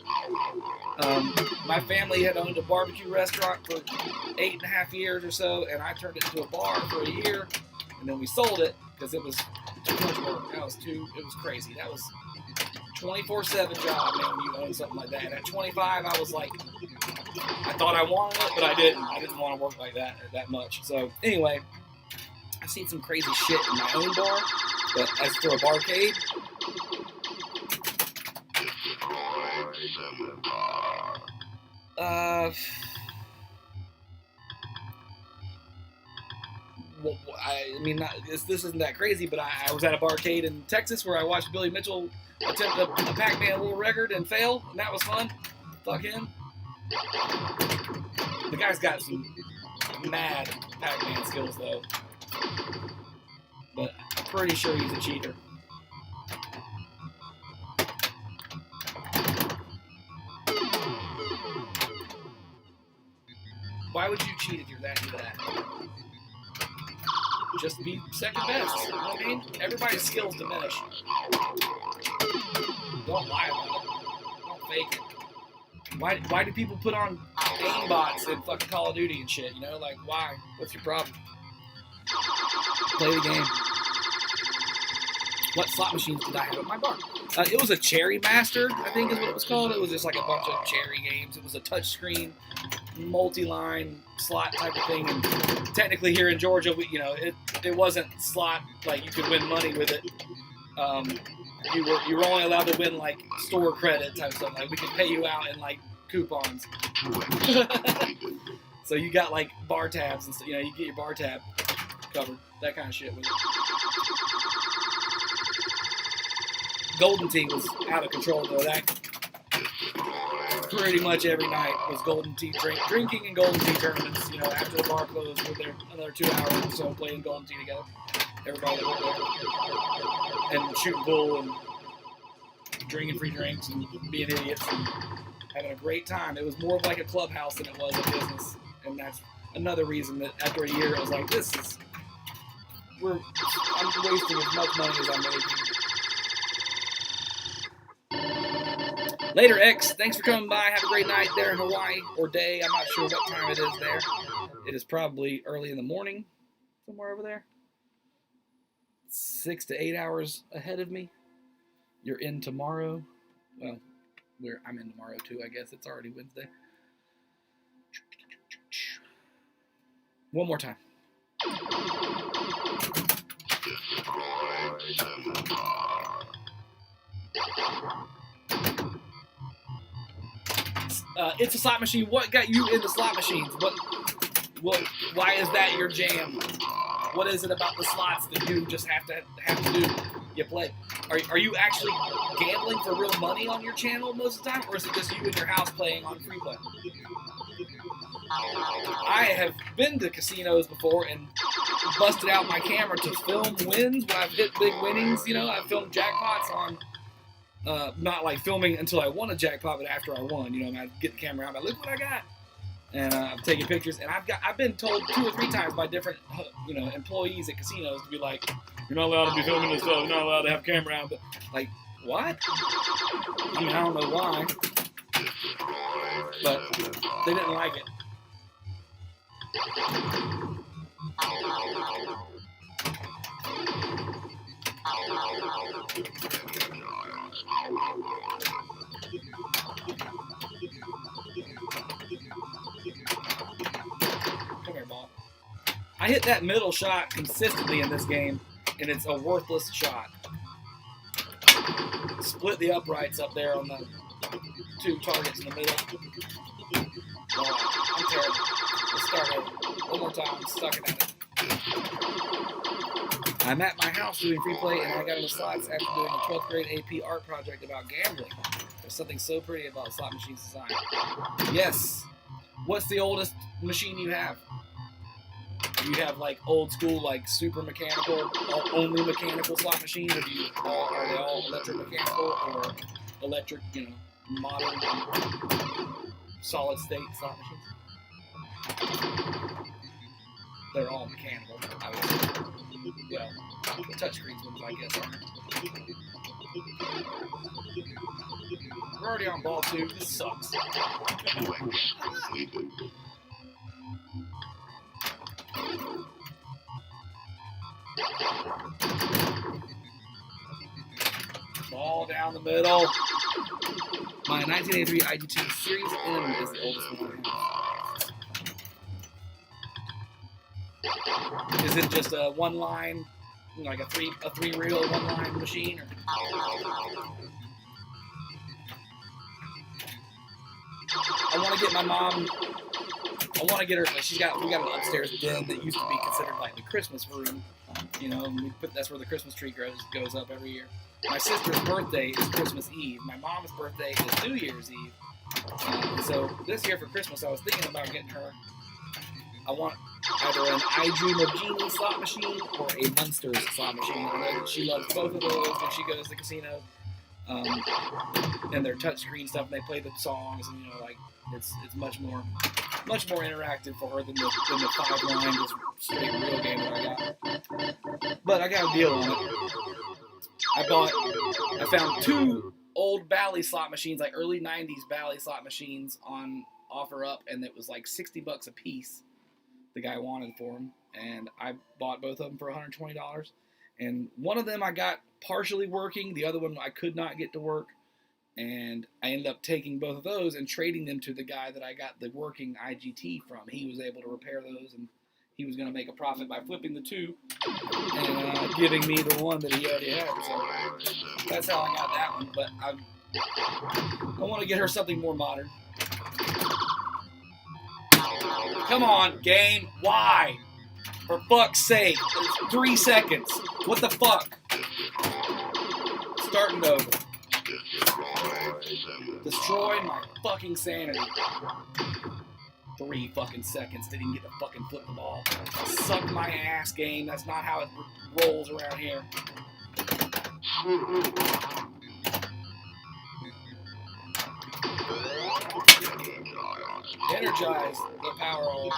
A: My family had owned a barbecue restaurant for 8.5 years or so, and I turned it into a bar for a year, and then we sold it because it was too much work. It was crazy. That was 24/7 job, man, when you own something like that. And at 25, I was like, I thought I wanted it, but I didn't. I didn't want to work like that much. So anyway, I've seen some crazy shit in my own bar, but as for a barcade, well, I mean, this isn't that crazy, but I was at a barcade in Texas where I watched Billy Mitchell attempt a Pac-Man world record and fail, and that was fun. Fuck him. The guy's got some mad Pac-Man skills, though. But I'm pretty sure he's a cheater. Why would you cheat if you're that into that? Just be second best, you know what I mean? Everybody's skills diminish. Don't lie about it. Don't fake it. Why do people put on aimbots in fucking Call of Duty and shit, you know? Like, why? What's your problem? Play the game. What slot machines did I have at my bar? It was a Cherry Master, I think is what it was called. It was just like a bunch of cherry games. It was a touchscreen, multi-line slot type of thing. And technically here in Georgia, it wasn't slot, like you could win money with it. You were only allowed to win like store credit type stuff. Like we could pay you out in like coupons. So you got like bar tabs and stuff. You get your bar tab covered. That kind of shit with it. Golden Tee was out of control though. That pretty much every night was Golden Tee drinking and Golden Tee tournaments. After the bar closed, we were there another 2 hours or so playing Golden Tee together. Everybody that worked there, and shooting pool and drinking free drinks and being idiots and having a great time. It was more of like a clubhouse than it was a business, and that's another reason that after a year I was like, I'm wasting as much money as I'm making. Later, X. Thanks for coming by. Have a great night there in Hawaii, or day. I'm not sure what time it is there. It is probably early in the morning, somewhere over there. 6 to 8 hours ahead of me. You're in tomorrow. Well, I'm in tomorrow too, I guess. It's already Wednesday. One more time. It's a slot machine. What got you into slot machines? Why is that your jam? What is it about the slots that you just have to do? You play. Are you actually gambling for real money on your channel most of the time, or is it just you in your house playing on free play? I have been to casinos before and busted out my camera to film wins when I've hit big winnings. I've filmed jackpots on. Not like filming until I won a jackpot, but after I won, I get the camera out, and I look what I got, and I'm taking pictures. And I've been told 2 or 3 times by different, employees at casinos to be like, you're not allowed to be filming this stuff. You're not allowed to have a camera out. But like, what? I mean, I don't know why, but they didn't like it. Come here, ball. I hit that middle shot consistently in this game, and it's a worthless shot. Split the uprights up there on the 2 targets in the middle. I'm terrible. Let's start over. One more time. I'm sucking at it. I'm at my house doing free play, and I got into slots after doing a 12th grade AP art project about gambling. There's something so pretty about slot machines design. Yes. What's the oldest machine you have? Do you have like old school, like super mechanical, only mechanical slot machines, or are they all electromechanical or electric, modern solid state slot machines? They're all mechanical, obviously. Well, the touchscreens ones, I guess, aren't. We're already on ball 2. This sucks. Ball down the middle. My 1983 IG2 Series M is the oldest one I have. Is it just a one line, like a three reel one line machine? Or? I want to get my mom. I want to get her. We got an upstairs den that used to be considered like the Christmas room. And that's where the Christmas tree goes up every year. My sister's birthday is Christmas Eve. My mom's birthday is New Year's Eve. So this year for Christmas, I was thinking about getting her. I want either an I Dream of Genie slot machine or a Munsters slot machine. I know that she loves both of those when she goes to the casino. And their touchscreen stuff, and they play the songs, and it's much more interactive for her than the 5-line just straight real game that I got. But I got a deal on it. I found 2 old Bally slot machines, like early 90s Bally slot machines on OfferUp, and it was like $60 a piece. The guy wanted for them, and I bought both of them for $120. And one of them I got partially working, the other one I could not get to work, and I ended up taking both of those and trading them to the guy that I got the working IGT from. He was able to repair those, and he was going to make a profit by flipping the 2 and giving me the one that he already had. So that's how I got that one. But I want to get her something more modern. Come on, game. Why? For fuck's sake. It's 3 seconds. What the fuck? Starting over. Destroy my fucking sanity. 3 fucking seconds. Didn't even get to fucking flip the ball. Suck my ass, game. That's not how it rolls around here. Energize the power oil.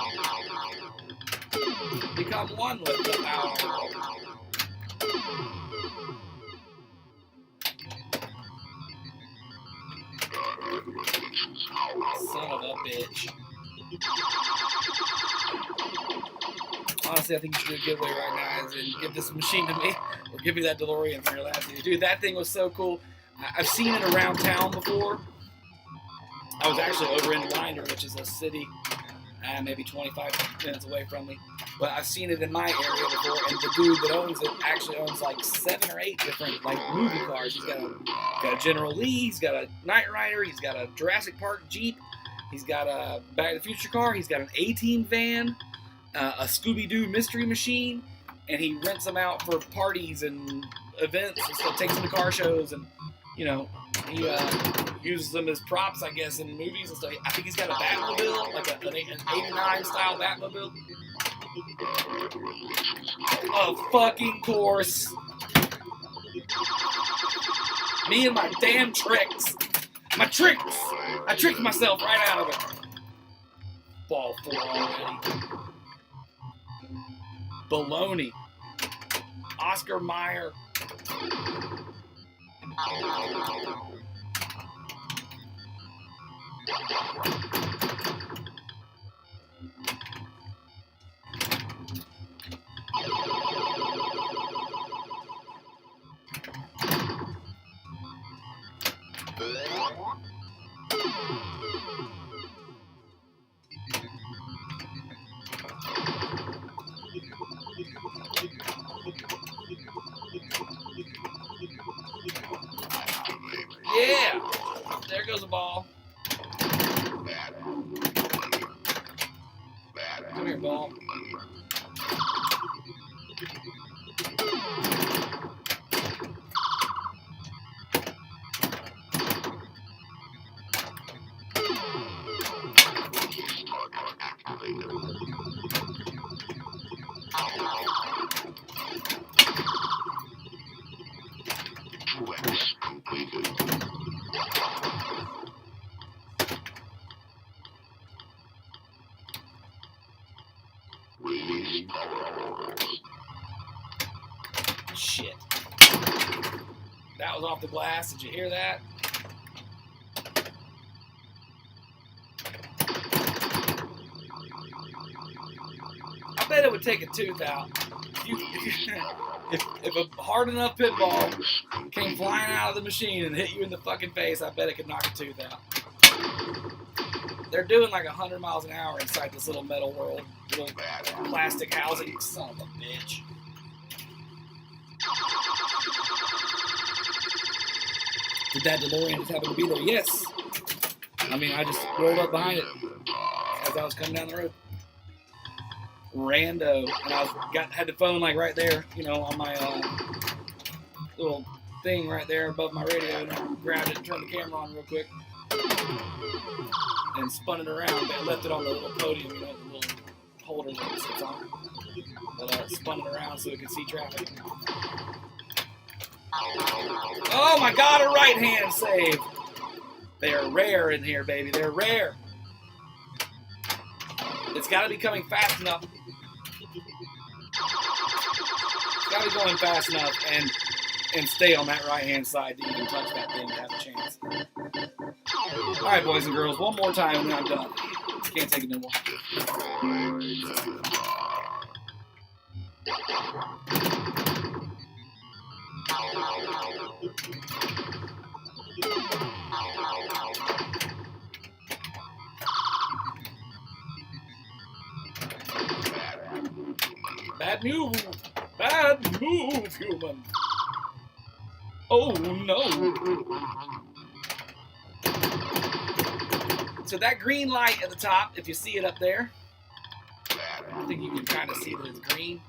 A: Become one with the power oil. Son of a bitch. Honestly, I think you should do a giveaway right now and give this machine to me, or give me that DeLorean from your last year. Dude, that thing was so cool. I've seen it around town before. I was actually over in Winder, which is a city maybe 25 minutes away from me. But I've seen it in my area before, and the dude that owns it actually owns like 7 or 8 different movie cars. He's got a General Lee, he's got a Knight Rider, he's got a Jurassic Park Jeep, he's got a Back to the Future car, he's got an A-Team van, a Scooby-Doo mystery machine, and he rents them out for parties and events and stuff, takes them to car shows, and he uses them as props, I guess, in movies and stuff. I think he's got a Batmobile, like an 89 style Batmobile. Of fucking course. Me and my damn tricks. My tricks! I tricked myself right out of it. Ball 4 already. Baloney. Oscar Mayer. goes a ball. Come here, ball. Shit. That was off the glass. Did you hear that? I bet it would take a tooth out. If a hard enough pinball came flying out of the machine and hit you in the fucking face, I bet it could knock a tooth out. They're doing like 100 miles an hour inside this little metal world, little plastic housing. Son of a bitch. Did that DeLorean just happen to be there? Yes. I mean, I just rolled up behind it as I was coming down the road. Rando, and I had the phone like right there, you know, on my little thing right there above my radio, and I grabbed it and turned the camera on real quick and spun it around. But I left it on the little podium, you know, the little holder that it sits on. But I spun it around so it could see traffic. Oh my God, a right hand save! They are rare in here, baby. They're rare. It's got to be coming fast enough. It's got to be going fast enough and stay on that right-hand side to even touch that thing to have a chance. All right, boys and girls, one more time and then I'm done. Can't take it no more. Bad move! Bad move, human! Oh no! So that green light at the top, if you see it up there, I think you can kind of see that it's green.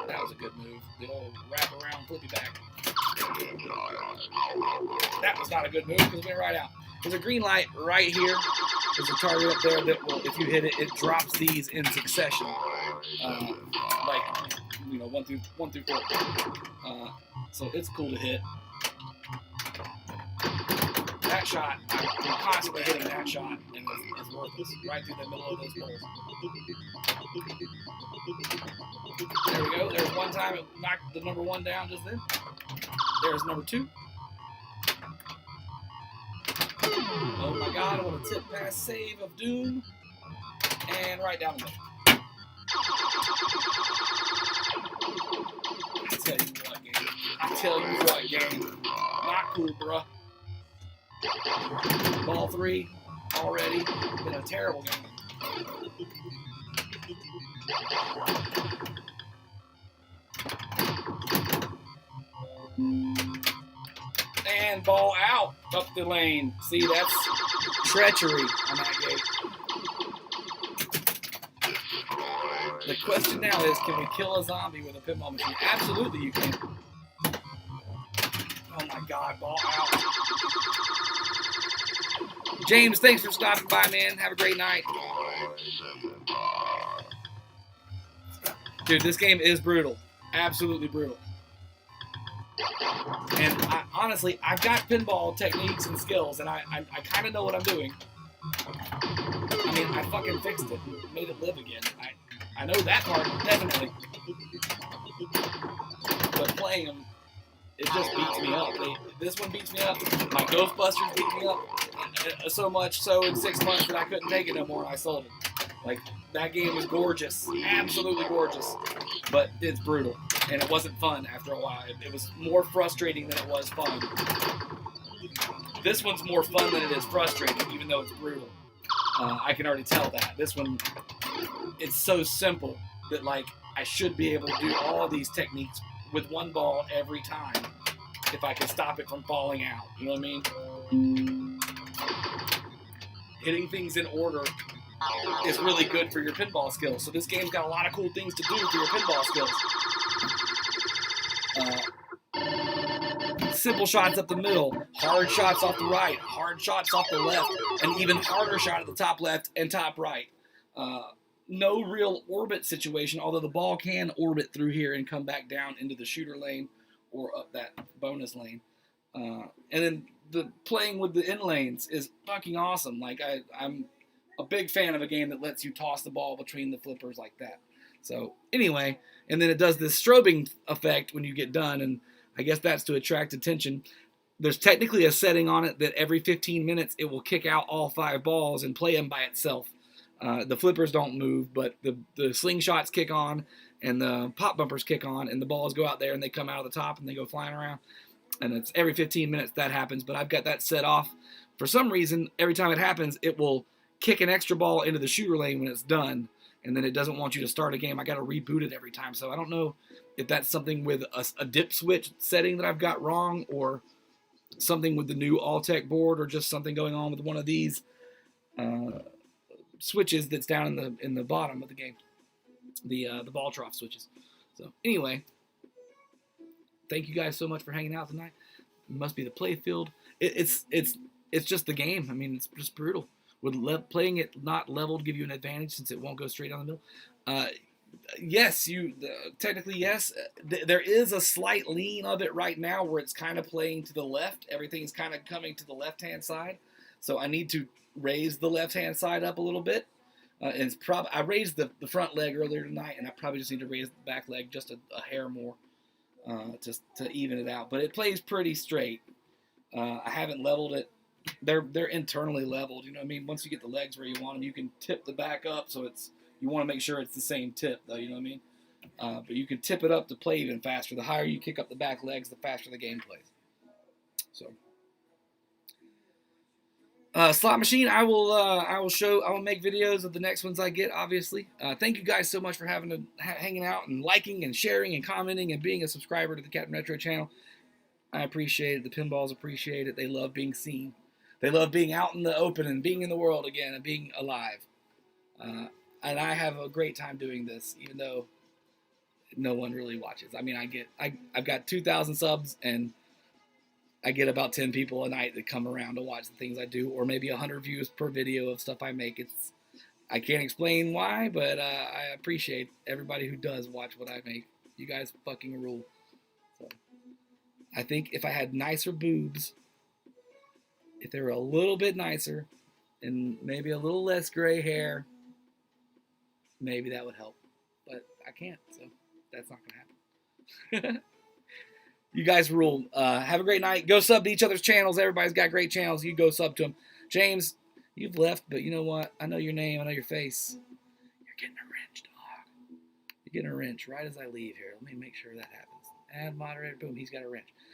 A: That was a good move. The old wrap around, flippy back. That was not a good move because it went right out. There's a green light right here. There's a target up there that will, if you hit it, it drops these in succession. Like, you know, one through 4. So it's cool to hit. That shot, I'm constantly hitting that shot, and it's worthless. Right through the middle of those poles. There we go. There's one time it knocked the number 1 down just then. There's number 2. Oh my God, I want a tip pass save of doom. And right down the middle. I tell you what, game. Not cool, bruh. Ball 3 already. Been a terrible game. And ball out up the lane. See, that's treachery on that gate. The question now is, can we kill a zombie with a pinball machine? Absolutely you can. Oh my God, ball out. James, thanks for stopping by, man. Have a great night. Dude, this game is brutal. Absolutely brutal. And honestly, I've got pinball techniques and skills, and I kind of know what I'm doing. I mean, I fucking fixed it, made it live again. I know that part, definitely. But playing them, it just beats me up. This one beats me up. My Ghostbusters beat me up so much so in 6 months that I couldn't take it no more, and I sold it. Like, that game was gorgeous. Absolutely gorgeous. But it's brutal. And it wasn't fun after a while. It was more frustrating than it was fun. This one's more fun than it is frustrating, even though it's brutal. I can already tell that. This one, it's so simple that, like, I should be able to do all these techniques with one ball every time. if I can stop it from falling out. You know what I mean? Hitting things in order is really good for your pinball skills. So this game's got a lot of cool things to do for your pinball skills. Simple shots up the middle, hard shots off the right, hard shots off the left, and even harder shot at the top left and top right. No real orbit situation, although the ball can orbit through here and come back down into the shooter lane or up that bonus lane. And then the playing with the in lanes is fucking awesome. Like I'm a big fan of a game that lets you toss the ball between the flippers like that. So anyway, and then it does this strobing effect when you get done, and I guess that's to attract attention. There's technically a setting on it that every 15 minutes it will kick out all 5 balls and play them by itself. The flippers don't move, but the slingshots kick on and the pop bumpers kick on, and the balls go out there and they come out of the top and they go flying around. And it's every 15 minutes that happens, but I've got that set off. For some reason, every time it happens, it will kick an extra ball into the shooter lane when it's done, and then it doesn't want you to start a game. I got to reboot it every time, so I don't know if that's something with a dip switch setting that I've got wrong, or something with the new Alltech board, or just something going on with one of these switches that's down in the bottom of the game, the ball trough switches. So anyway, thank you guys so much for hanging out tonight. It must be the play field. It's just the game. I mean, it's just brutal. Would playing it not leveled give you an advantage since it won't go straight down the middle? Yes, technically yes. There is a slight lean of it right now where it's kind of playing to the left. Everything's kind of coming to the left-hand side. So I need to raise the left-hand side up a little bit. And I raised the front leg earlier tonight, and I probably just need to raise the back leg just a hair more just to even it out. But it plays pretty straight. I haven't leveled it. They're internally leveled, you know what I mean? Once you get the legs where you want them, you can tip the back up, so you want to make sure it's the same tip, though, you know what I mean? But you can tip it up to play even faster. The higher you kick up the back legs, the faster the game plays. So, slot machine, I will make videos of the next ones I get, obviously. Thank you guys so much for hanging out and liking and sharing and commenting and being a subscriber to the CaptNRetro channel. I appreciate it. The pinballs appreciate it. They love being seen. They love being out in the open and being in the world again and being alive. And I have a great time doing this, even though no one really watches. I mean, I've got 2,000 subs, and I get about 10 people a night that come around to watch the things I do, or maybe 100 views per video of stuff I make. I can't explain why, but I appreciate everybody who does watch what I make. You guys fucking rule. So, I think if I had nicer boobs, if they were a little bit nicer, and maybe a little less gray hair, maybe that would help. But I can't, so that's not going to happen. You guys rule. Have a great night. Go sub to each other's channels. Everybody's got great channels. You go sub to them. James, you've left, but you know what? I know your name. I know your face. You're getting a wrench, dog. You're getting a wrench right as I leave here. Let me make sure that happens. Add moderator. Boom. He's got a wrench.